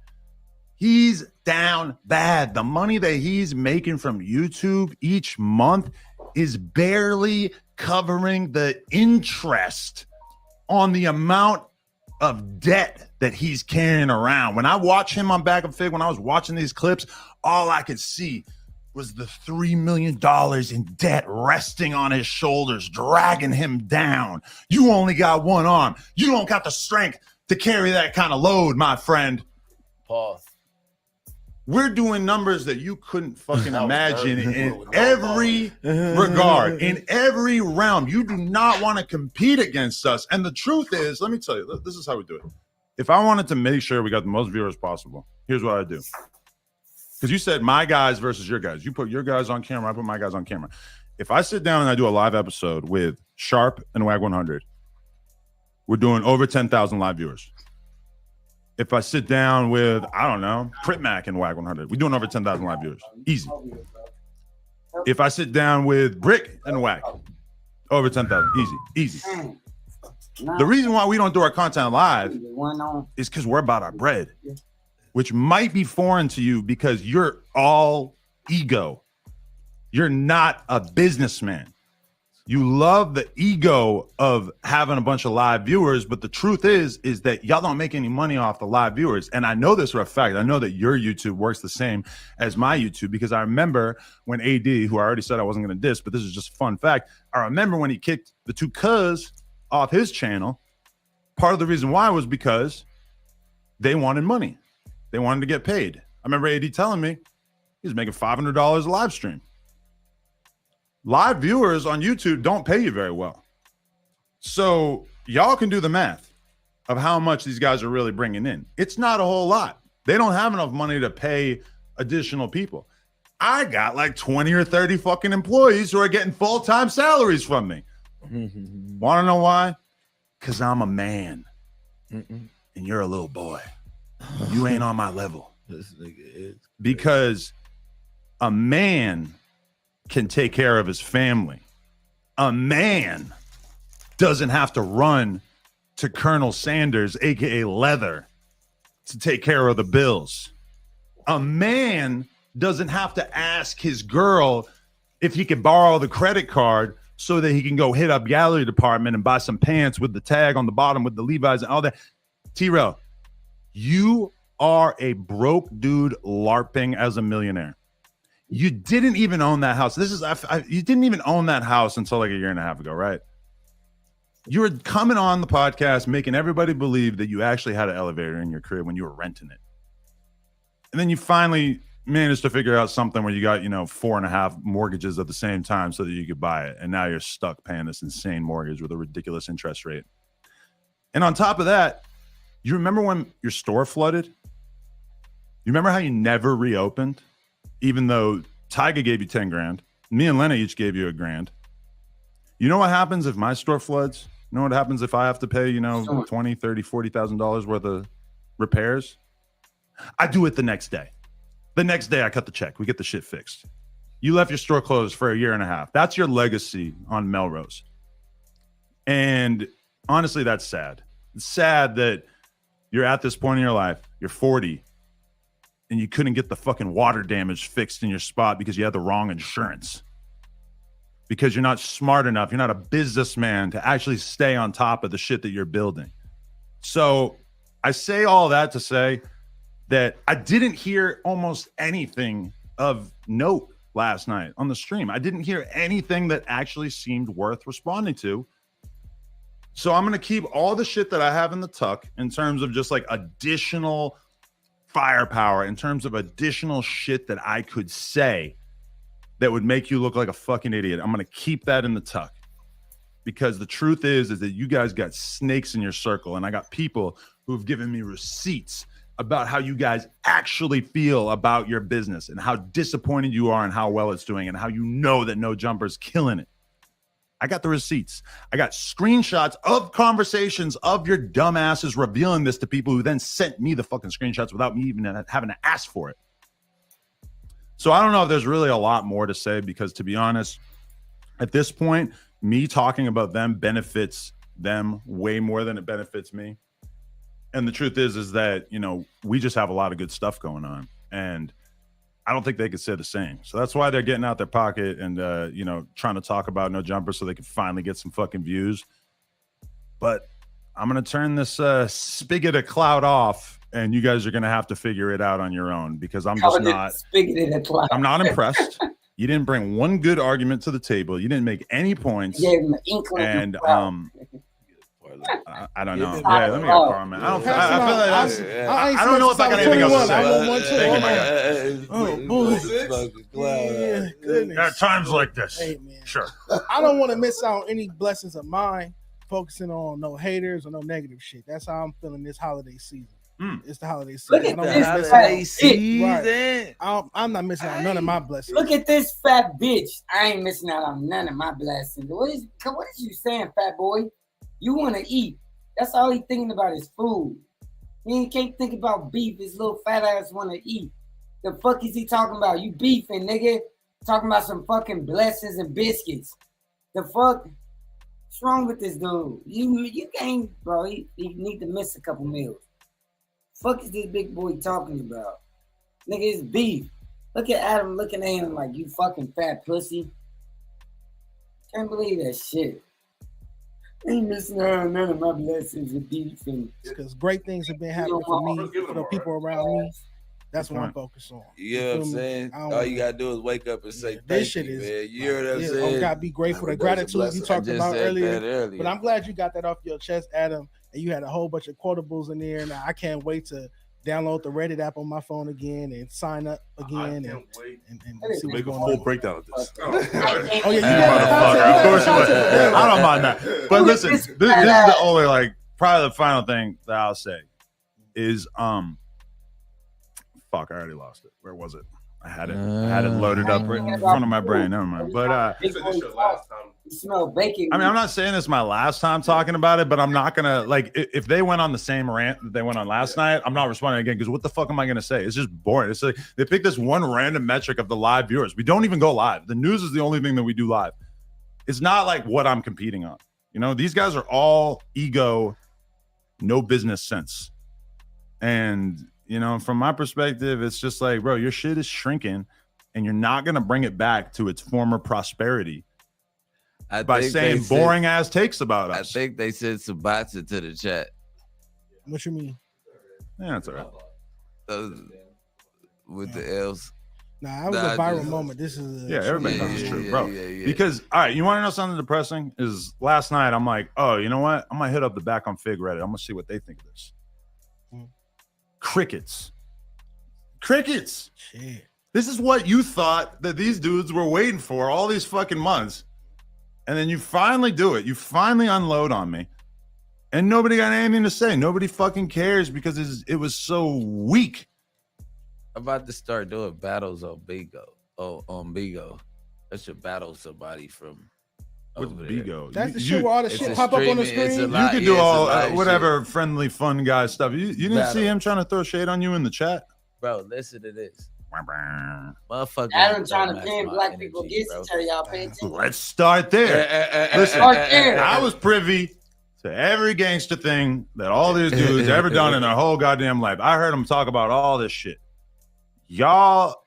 He's down bad. The money that he's making from YouTube each month is barely covering the interest on the amount of debt that he's carrying around. When I watch him on Back of Fig, when I was watching these clips, all I could see was the $3 million in debt resting on his shoulders, dragging him down. You only got one arm. You don't got the strength to carry that kind of load, my friend. Pause. We're doing numbers that you couldn't fucking That was imagine dirty. in every regard, in every realm. You do not want to compete against us. And the truth is, let me tell you, this is how we do it. If I wanted to make sure we got the most viewers possible, here's what I do. Because you said my guys versus your guys. You put your guys on camera, I put my guys on camera. If I sit down and I do a live episode with Sharp and WAG 100, we're doing over 10,000 live viewers. If I sit down with, I don't know, Pritmac and WAG 100, we're doing over 10,000 live viewers. Easy. If I sit down with Brick and WAG, over 10,000. Easy. The reason why we don't do our content live is because we're about our bread, which might be foreign to you because you're all ego. You're not a businessman. You love the ego of having a bunch of live viewers, but the truth is that y'all don't make any money off the live viewers. And I know this for a fact. I know that your YouTube works the same as my YouTube because I remember when AD, who I already said I wasn't going to diss, but this is just a fun fact. I remember when he kicked the two cuz off his channel. Part of the reason why was because they wanted money. They wanted to get paid. I remember AD telling me he was making $500 a live stream. Live viewers on YouTube don't pay you very well. So y'all can do the math of how much these guys are really bringing in. It's not a whole lot. They don't have enough money to pay additional people. I got like 20 or 30 fucking employees who are getting full-time salaries from me. Want to know why? Because I'm a man and you're a little boy. You ain't on my level. This nigga is Because a man can take care of his family. A man doesn't have to run to Colonel Sanders, aka Leather, to take care of the bills. A man doesn't have to ask his girl if he can borrow the credit card so that he can go hit up gallery department and buy some pants with the tag on the bottom with the Levi's and all that. T-Rail, you are a broke dude LARPing as a millionaire. You didn't even own that house. You didn't even own that house until like a year and a half ago, right? You were coming on the podcast, making everybody believe that you actually had an elevator in your crib when you were renting it. And then you finally managed to figure out something where you got, 4.5 mortgages at the same time so that you could buy it. And now you're stuck paying this insane mortgage with a ridiculous interest rate. And on top of that, you remember when your store flooded? You remember how you never reopened? Even though Tyga gave you 10 grand, me and Lena each gave you $1,000. You know what happens if my store floods? You know what happens if I have to pay, $20,000, $30,000, $40,000 worth of repairs? I do it the next day. The next day I cut the check. We get the shit fixed. You left your store closed for a year and a half. That's your legacy on Melrose. And honestly, that's sad. It's sad that you're at this point in your life, you're 40, and you couldn't get the fucking water damage fixed in your spot because you had the wrong insurance. Because you're not smart enough, you're not a businessman to actually stay on top of the shit that you're building. So I say all that to say that I didn't hear almost anything of note last night on the stream. I didn't hear anything that actually seemed worth responding to. So I'm going to keep all the shit that I have in the tuck in terms of just like additional firepower, in terms of additional shit that I could say that would make you look like a fucking idiot. I'm going to keep that in the tuck, because the truth is that you guys got snakes in your circle, and I got people who have given me receipts about how you guys actually feel about your business and how disappointed you are and how well it's doing and how you know that No Jumper's killing it. I got the receipts. I got screenshots of conversations of your dumbasses revealing this to people who then sent me the fucking screenshots without me even having to ask for it. So I don't know if there's really a lot more to say, because to be honest, at this point, me talking about them benefits them way more than it benefits me. And the truth is that, you know, we just have a lot of good stuff going on, and I don't think they could say the same. So that's why they're getting out their pocket and, you know, trying to talk about No Jumper so they can finally get some fucking views. But I'm going to turn this spigot of clout off, and you guys are going to have to figure it out on your own, because I'm just not. I'm not impressed. You didn't bring one good argument to the table. You didn't make any points. And I don't know. Yeah, let me get a man. I don't know if I got anything else to say. Thank you, my guy. At times like this. Hey, man. Sure. I don't want to miss out on any blessings of mine, focusing on no haters or no negative shit. That's how I'm feeling this holiday season. It's the holiday season. Look at this holiday season. Right. I'm not missing out on none of my blessings. Look at this fat bitch. I ain't missing out on none of my blessings. What is you saying, fat boy? You want to eat. That's all he thinking about is food. He can't think about beef. His little fat ass want to eat. The fuck is he talking about? You beefing, nigga. Talking about some fucking blessings and biscuits. The fuck? What's wrong with this dude? You can't, bro. He need to miss a couple meals. Fuck is this big boy talking about? Nigga, it's beef. Look at Adam looking at him like, you fucking fat pussy. Can't believe that shit. Ain't missing out on none of my blessings and beef. Because great things have been happening for me, for the people around me. That's what I'm focused on. You know what I'm saying? All you gotta do is wake up and say this thank shit you, is, man. You hear what I'm saying? You gotta be grateful. The gratitude you talked about earlier. But I'm glad you got that off your chest, Adam. And you had a whole bunch of quotables in there. And I can't wait to download the Reddit app on my phone again and sign up again and see what's going on. Full breakdown of this. Oh yeah, of course you would. I don't mind that. But listen, this is the only, like, probably the final thing that I'll say is fuck, I already lost it. Where was it? I had it loaded up right in front of my brain. Never mind. But you smell bacon. I mean, I'm not saying this is my last time talking about it, but I'm not gonna, like, if they went on the same rant that they went on last night, I'm not responding again, because what the fuck am I gonna say? It's just boring. It's like they picked this one random metric of the live viewers. We don't even go live. The news is the only thing that we do live. It's not like what I'm competing on. You know, these guys are all ego, no business sense. And you know, from my perspective, it's just like, bro, your shit is shrinking, and you're not gonna bring it back to its former prosperity by saying boring ass takes about us. I think they sent some bots into the chat. What you mean? Yeah, that's all right. With the L's. Nah, that was a viral moment. This is everybody knows it's true, bro. Because all right, you want to know something depressing? Is last night I'm like, oh, you know what? I'm gonna hit up the Back on Fig Reddit. I'm gonna see what they think of this. Crickets. Shit. This is what you thought that these dudes were waiting for all these fucking months. And then you finally do it. You finally unload on me. And nobody got anything to say. Nobody fucking cares because it was so weak. I'm about to start doing battles on Bigo. On Bigo. I should battle somebody from with Bigo. That's the shit where all the shit pop up on the screen. You can do all whatever friendly, fun guy stuff. You didn't see him trying to throw shade on you in the chat? Bro, listen to this. Motherfucker. Adam trying to pin black people against each other. Y'all pay attention. Let's start there. Listen, I was privy to every gangster thing that all these dudes ever done in their whole goddamn life. I heard them talk about all this shit. Y'all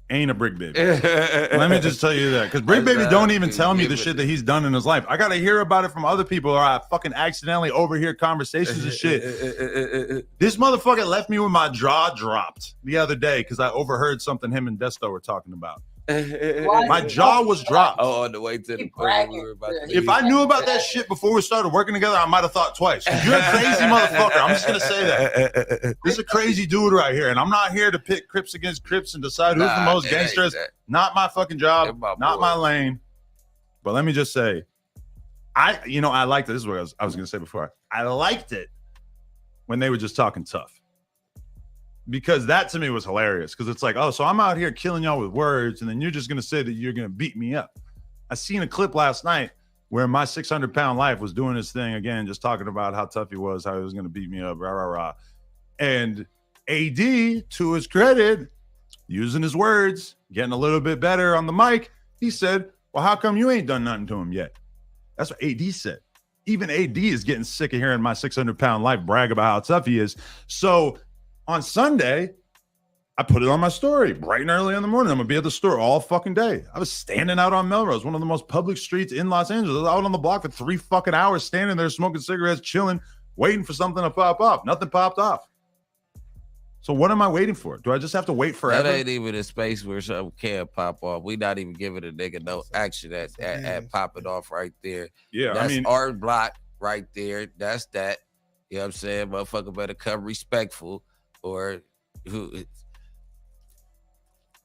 ain't a Brick Baby. Let me just tell you that. Because Brick Baby don't even tell me the shit that he's done in his life. I got to hear about it from other people, or I fucking accidentally overhear conversations and shit. This motherfucker left me with my jaw dropped the other day because I overheard something him and Desto were talking about. My jaw was dropped. Oh, on the way to the point we were about to If I knew about that shit before we started working together, I might have thought twice. You're a crazy motherfucker. I'm just gonna say that. This is a crazy dude right here, and I'm not here to pit Crips against Crips and decide who's the most gangsters. Not my fucking job. Not my lane. But let me just say, I liked it. This is what I was gonna say before. I liked it when they were just talking tough. Because that to me was hilarious. Because it's like, oh, so I'm out here killing y'all with words, and then you're just gonna say that you're gonna beat me up. I seen a clip last night where my 600-pound life was doing his thing again, just talking about how tough he was, how he was gonna beat me up, rah rah rah. And AD, to his credit, using his words, getting a little bit better on the mic, he said, "Well, how come you ain't done nothing to him yet?" That's what AD said. Even AD is getting sick of hearing my 600-pound life brag about how tough he is. So on Sunday, I put it on my story bright and early in the morning. I'm going to be at the store all fucking day. I was standing out on Melrose, one of the most public streets in Los Angeles. I was out on the block for 3 fucking hours, standing there smoking cigarettes, chilling, waiting for something to pop off. Nothing popped off. So what am I waiting for? Do I just have to wait forever? That ain't even a space where something can pop off. We not even giving a nigga no action at popping off right there. Yeah, that's I mean, our block right there. That's that. You know what I'm saying? Motherfucker better come respectful. Or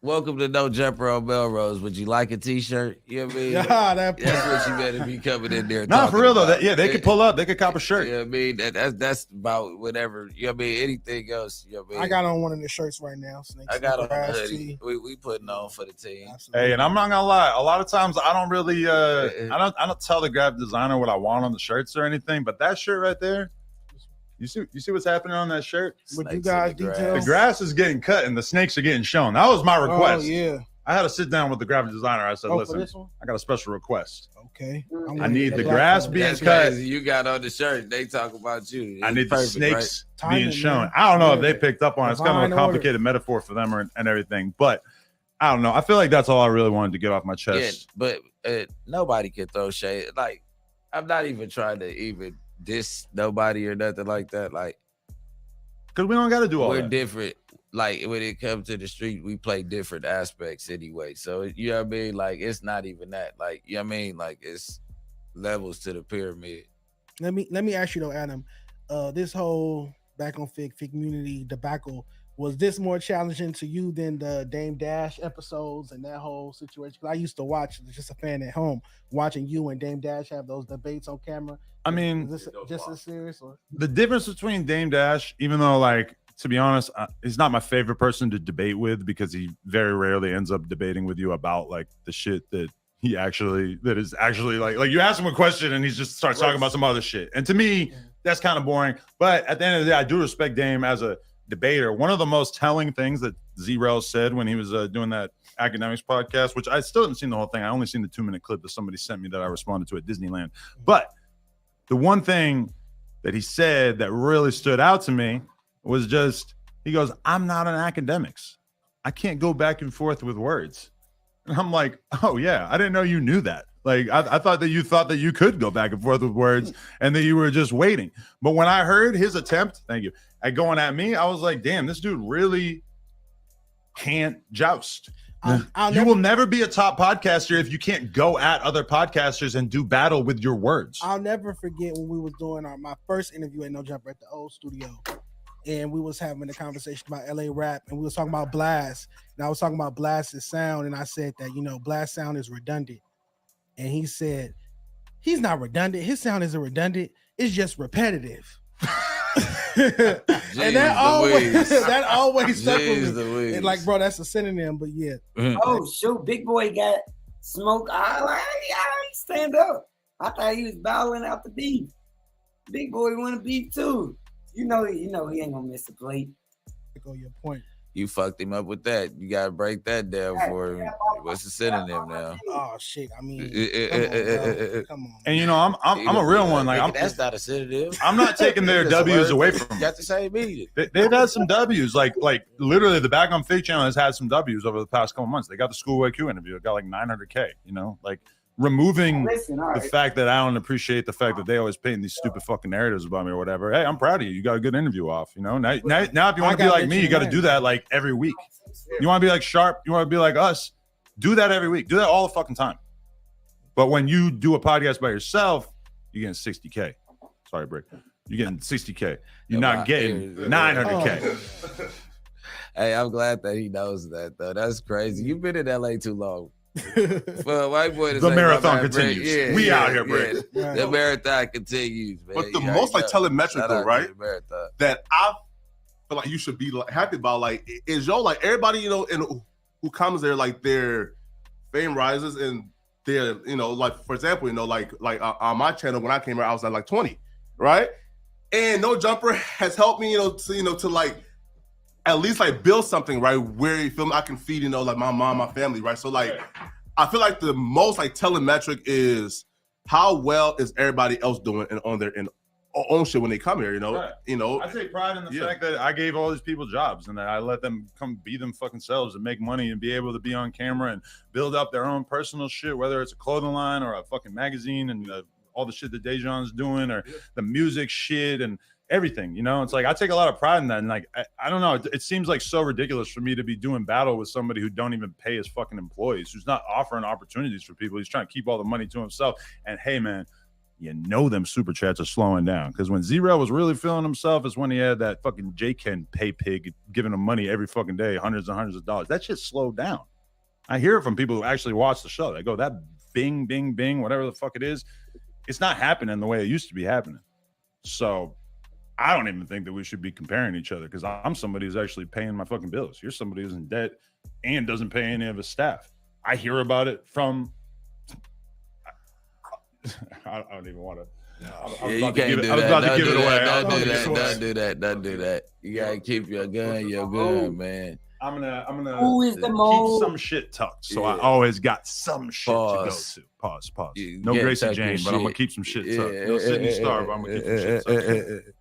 welcome to No Jumper on Melrose. Would you like a t-shirt? You know what I mean? Yeah, that's what you better be coming in there. Nah, for real though. They could pull up. They could cop a shirt. You know what I mean? That's about whatever. You know what I mean? Anything else. You know what I mean? I got on one of the shirts right now. I got on a hoodie. We putting on for the team. Absolutely. Hey, and I'm not gonna lie. A lot of times I don't really I don't tell the graphic designer what I want on the shirts or anything. But that shirt right there. You see what's happening on that shirt? What you guys detail? The grass is getting cut and the snakes are getting shown. That was my request. Oh, yeah. I had to sit down with the graphic designer. I said, listen, I got a special request. Okay. I need the grass being cut. You got on the shirt. They talk about you. I need the snakes being shown. Man. I don't know if they picked up on it. It's kind of a complicated metaphor for them and everything. But I don't know. I feel like that's all I really wanted to get off my chest. Yeah, but nobody can throw shade. Like, I'm not even trying to even diss nobody or nothing like that. Like, because we don't got to do all that. We're different. Like, when it comes to the street, we play different aspects anyway. So, you know what I mean? Like, it's not even that. Like, you know what I mean? Like, it's levels to the pyramid. Let me ask you though, Adam. This whole Back on Fig community debacle, was this more challenging to you than the Dame Dash episodes and that whole situation? Because I used to watch, just a fan at home, watching you and Dame Dash have those debates on camera. I mean, is this just as serious? Or? The difference between Dame Dash, even though, like, to be honest, he's not my favorite person to debate with because he very rarely ends up debating with you about like the shit that is actually like you ask him a question and he just starts talking about some other shit. And to me, that's kind of boring. But at the end of the day, I do respect Dame as a debater. One of the most telling things that Z-Rel said when he was doing that academics podcast, which I still haven't seen the whole thing. I only seen the 2-minute clip that somebody sent me that I responded to at Disneyland. But the one thing that he said that really stood out to me was just, he goes, I'm not an academics. I can't go back and forth with words. And I'm like, oh yeah, I didn't know you knew that. Like, I thought that you could go back and forth with words and that you were just waiting. But when I heard his attempt, thank you, at going at me, I was like, damn, this dude really can't joust. You will never be a top podcaster if you can't go at other podcasters and do battle with your words. I'll never forget when we was doing my first interview at No Jumper at the old studio, and we was having a conversation about LA rap, and we was talking about Blast, and I was talking about Blast's sound, and I said that, you know, Blast sound is redundant, and he said he's not redundant. His sound isn't redundant. It's just repetitive. And that always stuck with me. And like, bro, that's a synonym, but yeah. Oh shoot, Big Boy got smoke. I stand up. I thought he was battling out the beef. Big Boy want to beef too. You know he ain't gonna miss a plate. On your point. You fucked him up with that. You gotta break that down for him. What's the synonym now? Oh shit! I mean, come on. And you know, I'm a real one. Like, that's not a synonym. I'm not taking their W's away from them. Got the same meaning. They've had some W's. Like literally, the Back on Fig channel has had some W's over the past couple months. They got the Schoolway Q interview. It got like 900K. You know, like, removing the fact that I don't appreciate the fact that they always paint these stupid fucking narratives about me or whatever. Hey, I'm proud of you. You got a good interview off, you know? Now if you want to be like me, you got to do that like every week. You want to be like Sharp, you want to be like us, Do that every week. Do that all the fucking time. But when you do a podcast by yourself, you're getting 60K. Sorry, Brick. You're getting 60K. You're not getting 900K. Hey, I'm glad that he knows that, though. That's crazy. You've been in LA too long. For a white boy to the say, marathon man, continues. Yeah, we yeah, out here, Brick. Yeah. The marathon continues, man. But the most like telemetric though, right? That I feel like you should be like happy about, like, is like everybody, you know, and who comes there, like their fame rises and their, you know, like for example, you know, like on my channel when I came here, I was at like 20, right? And No Jumper has helped me, to like at least like build something, right? Where you feel me, I can feed, you know, like my mom, my family, right? So like, I feel like the most like telemetric is how well is everybody else doing and on their own shit when they come here, you know? Right. You know, I take pride in the fact that I gave all these people jobs and that I let them come be them fucking selves and make money and be able to be on camera and build up their own personal shit, whether it's a clothing line or a fucking magazine and all the shit that Dejan's doing or the music shit and everything, you know. It's like I take a lot of pride in that, and like I don't know, it seems like so ridiculous for me to be doing battle with somebody who don't even pay his fucking employees, who's not offering opportunities for people. He's trying to keep all the money to himself. And hey, man, you know them super chats are slowing down, because when Z-Rel was really feeling himself is when he had that fucking J-Ken pay pig giving him money every fucking day, hundreds and hundreds of dollars. That shit slowed down. I hear it from people who actually watch the show. They go, that bing, bing, bing, whatever the fuck it is, it's not happening the way it used to be happening. So I don't even think that we should be comparing each other, because I'm somebody who's actually paying my fucking bills. You're somebody who's in debt and doesn't pay any of his staff. I hear about it from I don't even want to. You can't do that. Don't do that. You gotta keep your gun, man. I'm gonna Who is the keep some shit tucked. So I always got some shit to go to. Pause. No Gracie Jane, but I'm gonna keep some shit tucked. No Sydney Star, but I'm gonna keep some shit tucked.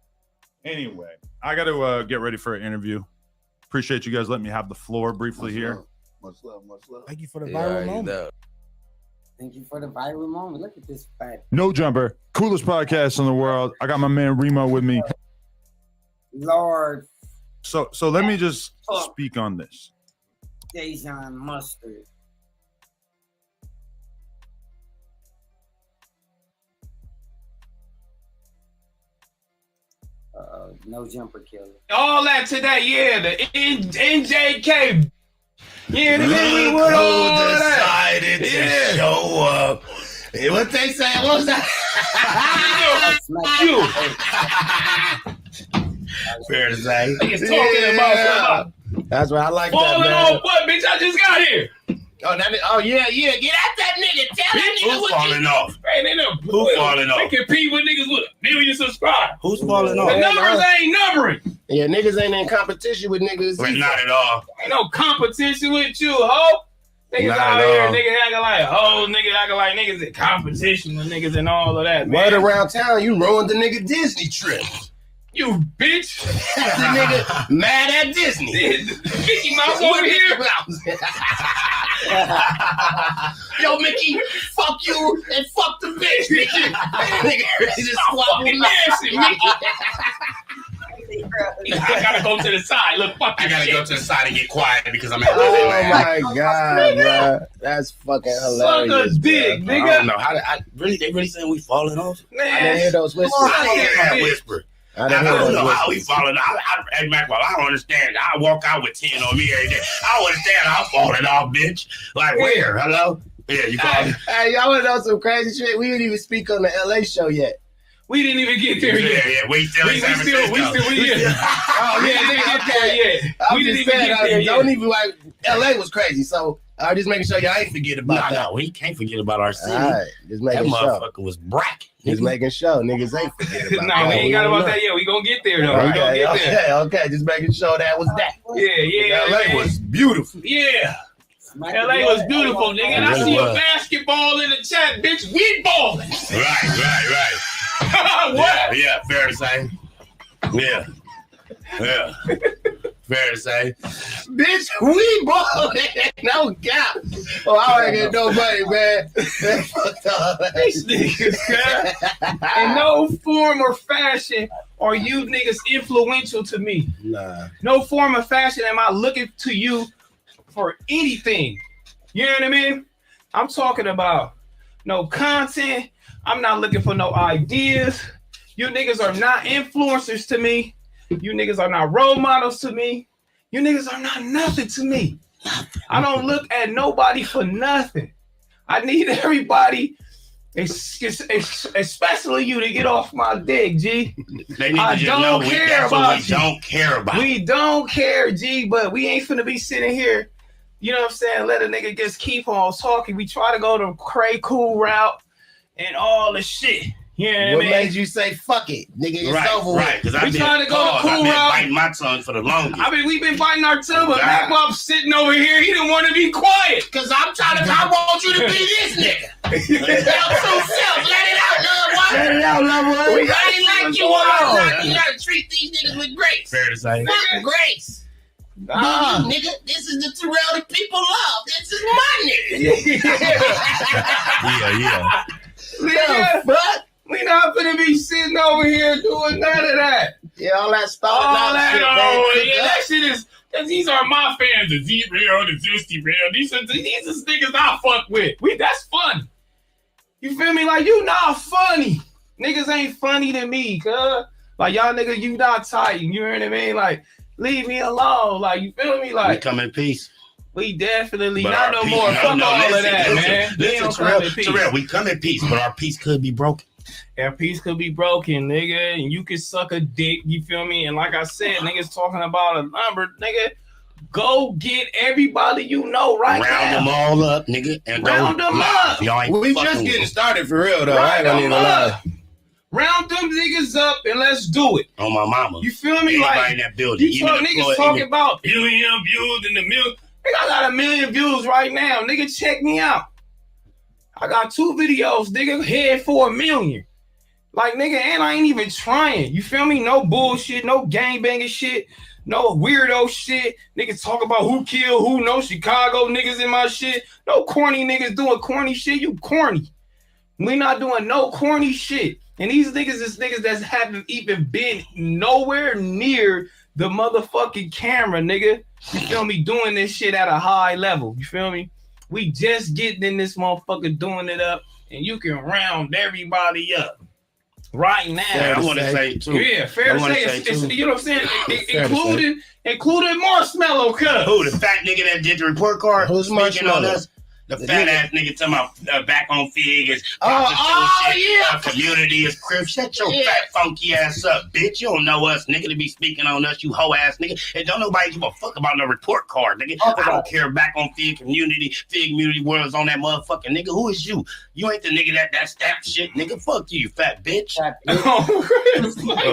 Anyway, I got to get ready for an interview. Appreciate you guys letting me have the floor briefly here. Much love. Thank you for the viral moment. Thank you for the viral moment. Look at this fact. No Jumper, coolest podcast in the world. I got my man Remo with me. Lord. So let me just speak on this. Dejan Mustard. No Jumper killer. All that today, yeah. The NJK. Yeah, the nigga with all that. Decided to show up. Hey, what they say? What was that? Fair to say. He's talking about. That's what I like. Falling off what, bitch? I just got here. Yeah. Get at that nigga. Tell that nigga who's falling off. Who's falling off? They compete with niggas with a million subscribers. Who's falling off? The numbers ain't numbering. Yeah, niggas ain't in competition with niggas. But not at all. Ain't no competition with you, ho. Niggas out here, niggas acting like hoes, niggas acting like niggas in competition with niggas and all of that, man. Word around town, you ruined the nigga Disney trip. You bitch. The nigga mad at Disney. Mickey Mouse over here. Yo, Mickey, fuck you and fuck the bitch, Mickey. Nigga, just fucking nasty, Mickey. I gotta go to the side. Look, fuck I gotta go to the side and get quiet because I'm at my god, bro. That's fucking hilarious. Suck a dick, nigga. I don't know. They really saying we falling off? Man. I didn't hear those whispers. I didn't hear that whisper. I don't know how we falling off. I don't understand. I walk out with 10 on me every day. I don't understand how I'm falling off, bitch. Like, where? Hello? Yeah, you called me. Hey, y'all want to know some crazy shit? We didn't even speak on the LA show yet. We didn't even get there yet. Yeah, we still. Oh, yeah, they get there yet. We didn't even get there yet. Don't even like, LA was crazy, so I'm just making sure y'all ain't forget about that. No, we can't forget about our city. All right, just making sure. That motherfucker was bracket. Just making sure niggas ain't forget about that. No, we ain't got about that yet. We gonna get there though. Okay, just making sure that was that. Yeah. LA was beautiful. Yeah. LA was beautiful, nigga. And I see a basketball in the chat, bitch. We balling. Right. What? Yeah, fair to say. Yeah. Fair to say. Bitch, we balling. No cap. Oh, I ain't get no money, man. These niggas, in no form or fashion are you niggas influential to me. Nah. No form or fashion am I looking to you for anything. You know what I mean? I'm talking about no content. I'm not looking for no ideas. You niggas are not influencers to me. You niggas are not role models to me. You niggas are not nothing to me. I don't look at nobody for nothing. I need everybody, especially you, to get off my dick, G. They need to just know we don't care about. We don't care, G, but we ain't finna be sitting here, you know what I'm saying, let a nigga just keep on talking. We try to go the cray cool route and all the shit. You know what I mean? Made you say fuck it, nigga? It's over. Right, because we trying to go the cool route. Biting my tongue for the longest. I mean, we've been biting our tongue, but Mac Bob's sitting over here. He didn't want to be quiet. Because I want you to be this nigga. Let it out, love one. Let it out, love one. We ain't like you all the time. You gotta treat these niggas with grace. Fair to say. Fuck grace. Nigga, this is the Terrell that people love. This is my nigga. Yeah. Nigga, but we not gonna be sitting over here doing none of that. Yeah, all that stuff. That shit is. These are my fans. The Z-Real, the Justy Real. These are niggas I fuck with. That's fun. You feel me? Like, you not funny. Niggas ain't funny to me, cuz. Like, y'all niggas, you not tight. You know what I mean? Like, leave me alone. Like, you feel me? Like, we come in peace. We definitely not no more. Fuck all of that, man. Listen, Terrell, we come in peace, but our peace could be broken. Our peace could be broken, nigga, and you can suck a dick, you feel me? And like I said, niggas talking about a number, nigga, go get everybody you know right now. Round them all up, nigga, and round them up. Y'all ain't we just getting started for real, though. I ain't gonna even lie. Round them niggas up and let's do it. On my mama. You feel me? Anybody like in that building. You niggas talking about billion views in the million. Nigga, I got 1 million views right now. Nigga, check me out. I got 2 videos, nigga, head for 1 million. Like, nigga, and I ain't even trying. You feel me? No bullshit, no gangbanging shit, no weirdo shit. Niggas talk about who killed who, no Chicago niggas in my shit. No corny niggas doing corny shit. You corny. We not doing no corny shit. And these niggas is niggas that haven't even been nowhere near the motherfucking camera, nigga. You feel me? Doing this shit at a high level. You feel me? We just getting in this motherfucker doing it up, and you can round everybody up right now. Yeah, I want to say too. Yeah, fair to say. It's, you know what I'm saying? Including Marshmallow Cuz. Who, the fat nigga that did the report card? Who's Marshmallow? The fat ass nigga talking about back on Fig is community is crib. Shut your fat funky ass up, bitch. You don't know us, nigga, to be speaking on us, you hoe ass nigga. And don't nobody give a fuck about no report card, nigga. I don't care back on Fig community world's on that motherfucking nigga. Who is you? You ain't the nigga that stamp shit, nigga. Fuck you, fat bitch. Like,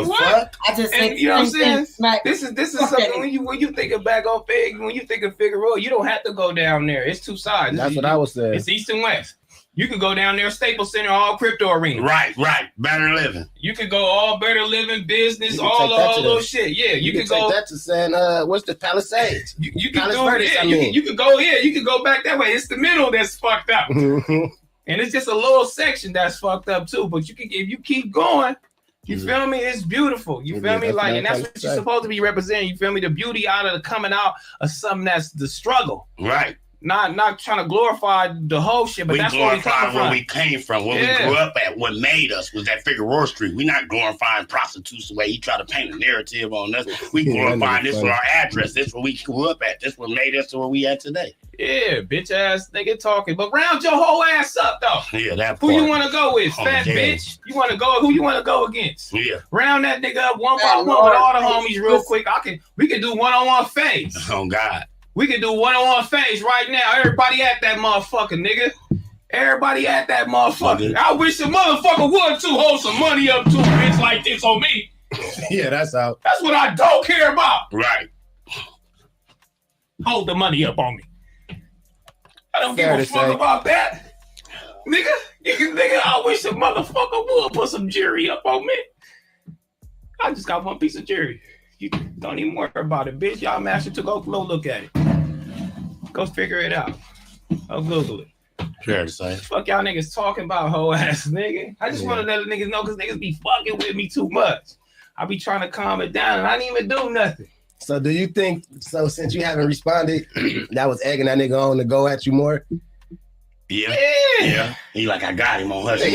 what? I just and, you know what I'm saying? This is something when you think of back on Fig, when you think of Figueroa, you don't have to go down there. It's 2 sides. That's what I was saying. It's East and West. You could go down there, Staples Center, all crypto arena. Right. Better living. You could go all better living, business, all those shit. Yeah, you could go. That to saying, what's the Palisades? You could go. Yeah, you could go. Yeah, you could go back that way. It's the middle that's fucked up, and it's just a little section that's fucked up too. But you can, if you keep going, you feel me? It's beautiful. You feel me? Like, and that's what you're supposed to be representing. You feel me? The beauty out of the coming out of something that's the struggle. Right. Not trying to glorify the whole shit, but we that's where we come from. Where we came from, where we grew up at. What made us was that Figueroa Street. We not glorifying prostitutes the way he tried to paint a narrative on us. We glorifying this with our address. This where we grew up at. This what made us to where we at today. Yeah, bitch ass nigga talking, but round your whole ass up though. Yeah, that. Who you want to go with, fat bitch? You want to go? Who you want to go against? Yeah, round that nigga up one by one with all the homies real quick. We can do 1-on-1 phase. Oh God. We can do 1-on-1 phase right now. Everybody at that motherfucker, nigga. Everybody at that motherfucker. I wish a motherfucker would too hold some money up to a bitch like this on me. Yeah, that's out. That's what I don't care about. Right. Hold the money up on me. I don't give a fuck about that. Nigga, I wish a motherfucker would put some jewelry up on me. I just got one piece of jewelry. You don't even worry about it, bitch. Y'all master to go look at it. Go figure it out. I'll Google it. Fair to say. Fuck y'all niggas talking about hoe ass nigga. I just want to let the niggas know because niggas be fucking with me too much. I be trying to calm it down and I didn't even do nothing. So do you think, so since you haven't responded, that was egging that nigga on to go at you more? Yeah. He like, I got him on Hustle. I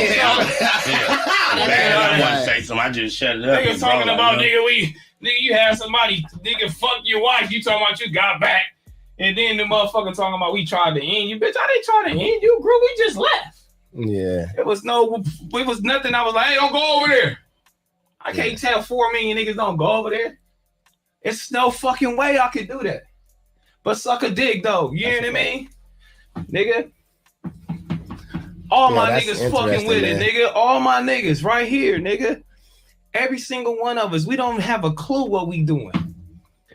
want to say something. I just shut it up. Niggas talking about, nigga, you had somebody, nigga, fuck your wife. You talking about you got back. And then the motherfucker talking about we tried to end you. Bitch, I didn't try to end you, bro. We just left. Yeah. It was nothing. I was like, hey, don't go over there. I can't tell 4 million niggas don't go over there. It's no fucking way I could do that. But suck a dick, though. You know what I mean? Nigga. All my niggas fucking with it, nigga. All my niggas right here, nigga. Every single one of us, we don't have a clue what we doing.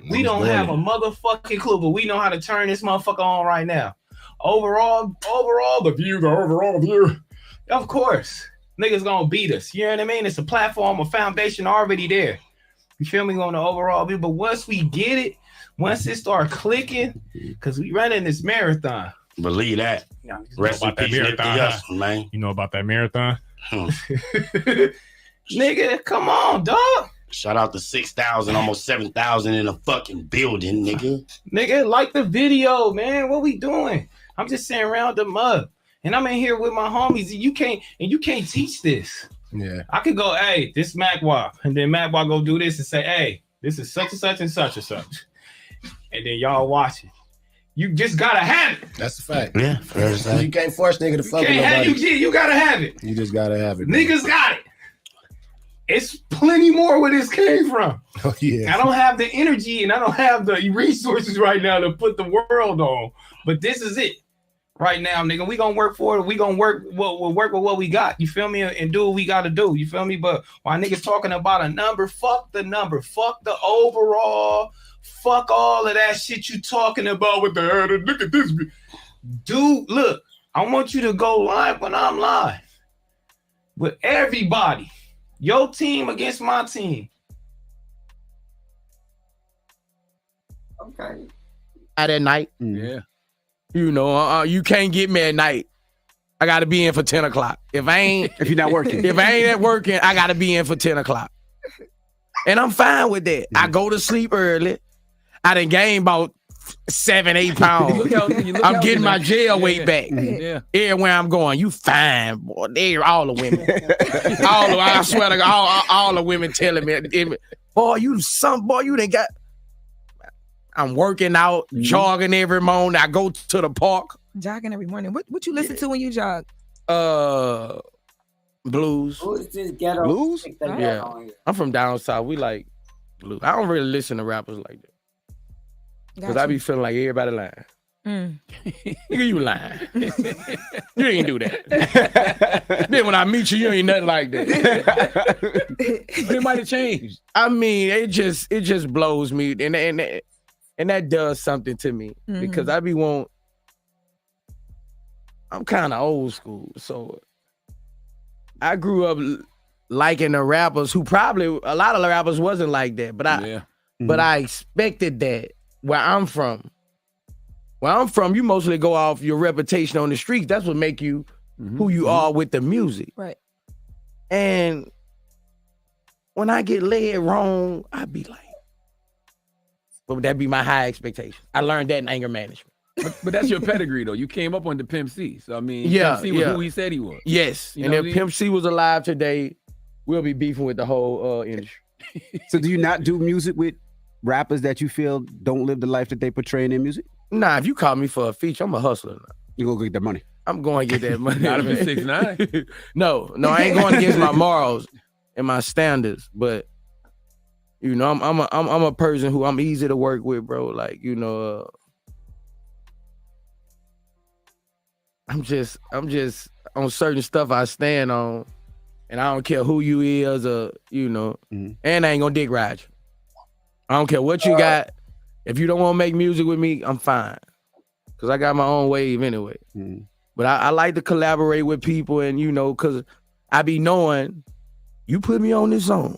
We don't have a motherfucking clue, but we know how to turn this motherfucker on right now. Overall, the overall view. Of course, niggas gonna beat us. You know what I mean? It's a platform, a foundation already there. You feel me on the overall view? But once we get it, once it start clicking, because we running this marathon. Believe that. Rest in peace, marathon, man. You know about that marathon? Nigga, come on, dog. Shout out to 6,000, almost 7,000 in a fucking building, nigga. Nigga, like the video, man. What we doing? I'm just saying around the mud. And I'm in here with my homies. You can't teach this. Yeah. I could go, hey, this Macwa. And then Macwa go do this and say, hey, this is such and such and such and such. And then y'all watch it. You just gotta have it. That's a fact. Yeah. You can't force nigga to fuck with nobody. You gotta have it. You just gotta have it. Niggas got it. It's plenty more where this came from. Oh, yeah. I don't have the energy and I don't have the resources right now to put the world on. But this is it right now, nigga. We gonna work for it. We gonna work. We'll work with what we got. You feel me? And do what we gotta do. You feel me? But while niggas talking about a number, fuck the number. Fuck the overall. Fuck all of that shit you talking about with the look at this. Dude, look, I want you to go live when I'm live with everybody. Your team against my team. Okay. At night. Yeah. You know, you can't get me at night. I got to be in for 10 o'clock. If you're not working. If I ain't at working, I got to be in for 10 o'clock. And I'm fine with that. I go to sleep early. I done gained about 7-8 pounds. I'm getting my jail weight back. Yeah. Everywhere I'm going, you fine, boy. They're all the women. I swear to God, all the women telling me, boy, you done got. I'm working out, jogging every morning. I go to the park. Jogging every morning. What you listen to when you jog? Blues. Who's this ghetto? Blues? Yeah. I'm from down south. We like blues. I don't really listen to rappers like that. Because I be feeling like everybody lying. Nigga, you lying. You ain't do that. Then when I meet you, you ain't nothing like that. It might have changed. I mean, it just blows me. And that does something to me. Because I be I'm kind of old school. So I grew up liking the rappers who probably, a lot of the rappers wasn't like that. But I expected that. Where I'm from, you mostly go off your reputation on the streets. That's what make you who you are with the music. Right. And when I get led wrong, I be like, but that be my high expectation. I learned that in anger management. But that's your pedigree, though. You came up under Pimp C. So, I mean, Pimp C was who he said he was. Yes. And if Pimp C was alive today, we'll be beefing with the whole industry. So do you not do music with rappers that you feel don't live the life that they portray in their music? Nah, if you call me for a feature, I'm a hustler now. You go get the money. I'm going to get that money. Not if it's 6ix9ine. No, I ain't going against my morals and my standards, but you know, I'm a person who I'm easy to work with, bro. Like, you know, I'm just on certain stuff I stand on, and I don't care who you is or, you know, and I ain't gonna dick ride you. I don't care what you got. If you don't want to make music with me, I'm fine. Because I got my own wave anyway. But I like to collaborate with people and, you know, because I be knowing you put me on this song,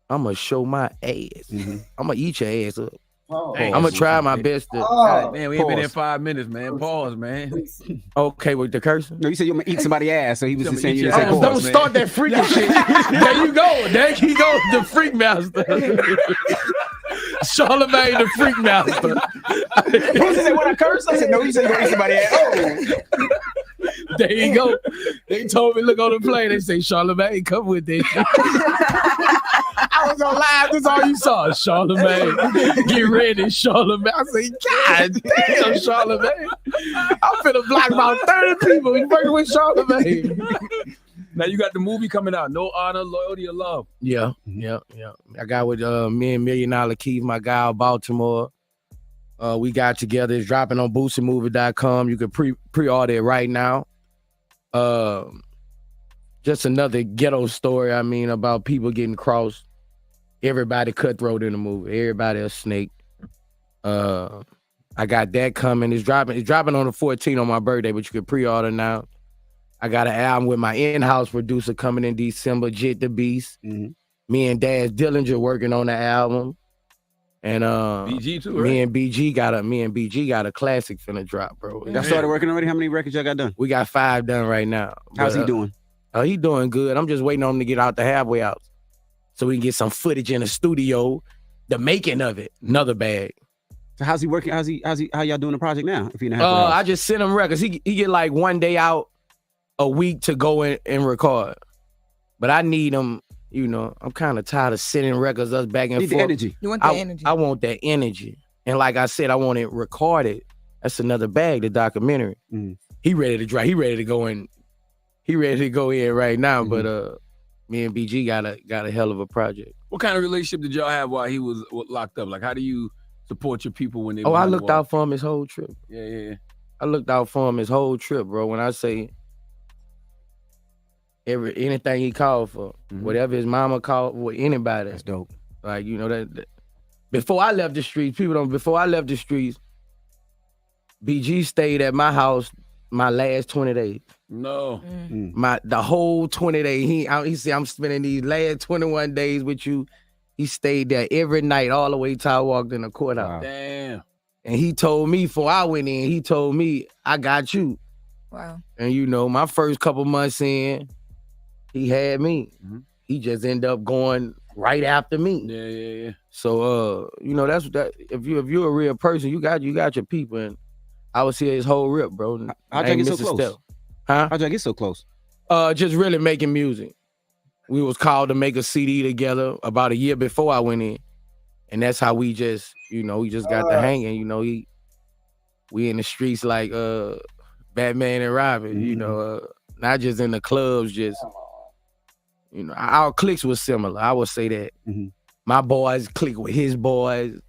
I'm going to show my ass. I'm going to eat your ass up. I'm going to try my best to. God, man, we ain't been there 5 minutes, man. Pause, man. Okay, with the cursing? No, you said you're going to eat somebody's ass, so he was just saying you say pause. Don't start that freaking shit. There you go. There he goes, the freak master. Charlamagne the Freak Master. He said, "When I curse?" I said, "No, you said you gonna eat somebody ass." Oh. There you go. They told me look on the plane. They say Charlamagne, come with this. I was on live. This is all you saw. Charlamagne, get ready, Charlamagne. I say, God damn, Charlamagne. I'm finna block about 30 people working with Charlamagne. Now you got the movie coming out. No Honor, Loyalty, or Love. Yeah. I got with me and $1 Million Keith, my guy out Baltimore. We got together. It's dropping on boostedmovie.com. You can pre-order it right now. Just another ghetto story, I mean, about people getting crossed. Everybody cutthroat in the movie. Everybody a snake. I got that coming. It's dropping on the 14th on my birthday, but you can pre-order now. I got an album with my in-house producer coming in December, Jit the Beast. Me and Daz Dillinger working on the album. And BG too, right? me and BG got a classic finna drop, bro. Y'all started working already? How many records y'all got done? We got 5 done right now. How's he doing? He doing good. I'm just waiting on him to get out the halfway house so we can get some footage in the studio, the making of it. Another bag. So how's he working? How y'all doing the project now? If you I just send him records. He get like 1 day out a week to go in and record. But I need him. You know, I'm kind of tired of sending records us back and forth. The energy. You want that energy. I want that energy. And like I said, I want it recorded. That's another bag, the documentary. He ready to drive. He ready to go in. He ready to go in right now. But me and BG got a hell of a project. What kind of relationship did y'all have while he was locked up? Like, how do you support your people when they? I looked out for him his whole trip. Yeah. I looked out for him his whole trip, bro. When I say anything he called for, whatever his mama called, with anybody. That's dope. Like, you know, that before I left the streets, before I left the streets, BG stayed at my house my last 20 days. No. The whole 20 days. He said, I'm spending these last 21 days with you. He stayed there every night all the way till I walked in the courthouse. Damn. And he told me before I went in, he told me, I got you. Wow. And you know, my first couple months in, he had me. He just ended up going right after me. Yeah. So you know, that's that. If you're a real person, you got your people. And I was here his whole rip, bro. How'd y'all get so close? Step. Huh? How'd y'all get so close? Just really making music. We was called to make a CD together about a year before I went in. And that's how we just, you know, we just got to hanging. You know, we in the streets like Batman and Robin, you know, not just in the clubs, just, you know, our cliques was similar. I would say that. My boys click with his boys,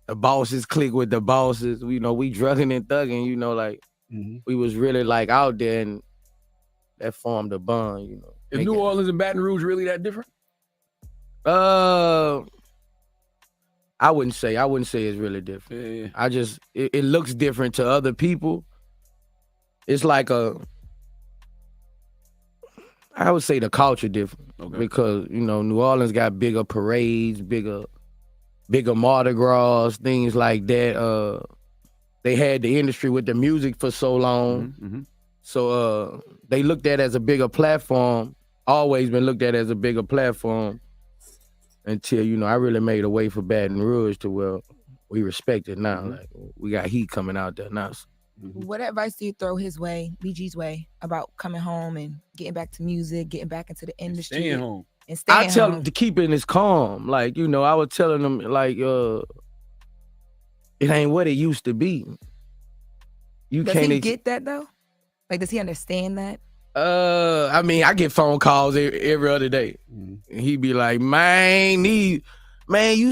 the bosses click with the bosses. You know, we drugging and thugging, you know, like we was really like out there, and that formed a bond, you know. Is New Orleans and Baton Rouge really that different? I wouldn't say it's really different. Yeah. It looks different to other people. It's like I would say the culture different. Okay. Because, you know, New Orleans got bigger parades, bigger Mardi Gras, things like that. They had the industry with the music for so long. So they looked at it as a bigger platform, always been looked at as a bigger platform until, you know, I really made a way for Baton Rouge to where we respect it now. Like, we got heat coming out there now. What advice do you throw his way, BG's way, about coming home and getting back to music, getting back into the industry? Staying home. And staying I tell home. him to keep it in his calm. Like, you know, I was telling him, like, it ain't what it used to be. Does he get that, though? Like, does he understand that? I mean, I get phone calls every other day. And he be like, man, you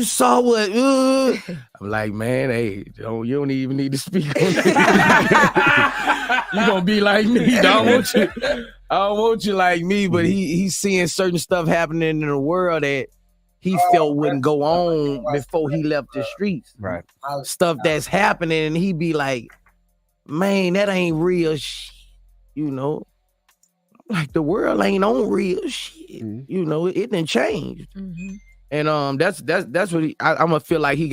saw what? I'm like, man, hey, you don't even need to speak on that. You gonna be like me. I don't want you like me, but he's seeing certain stuff happening in the world that he felt wouldn't go on before he left the streets. Right. Stuff that's happening, and he be like, man, that ain't real shit. You know, like the world ain't on real shit. You know, it done changed. And that's what I'm gonna feel like he got.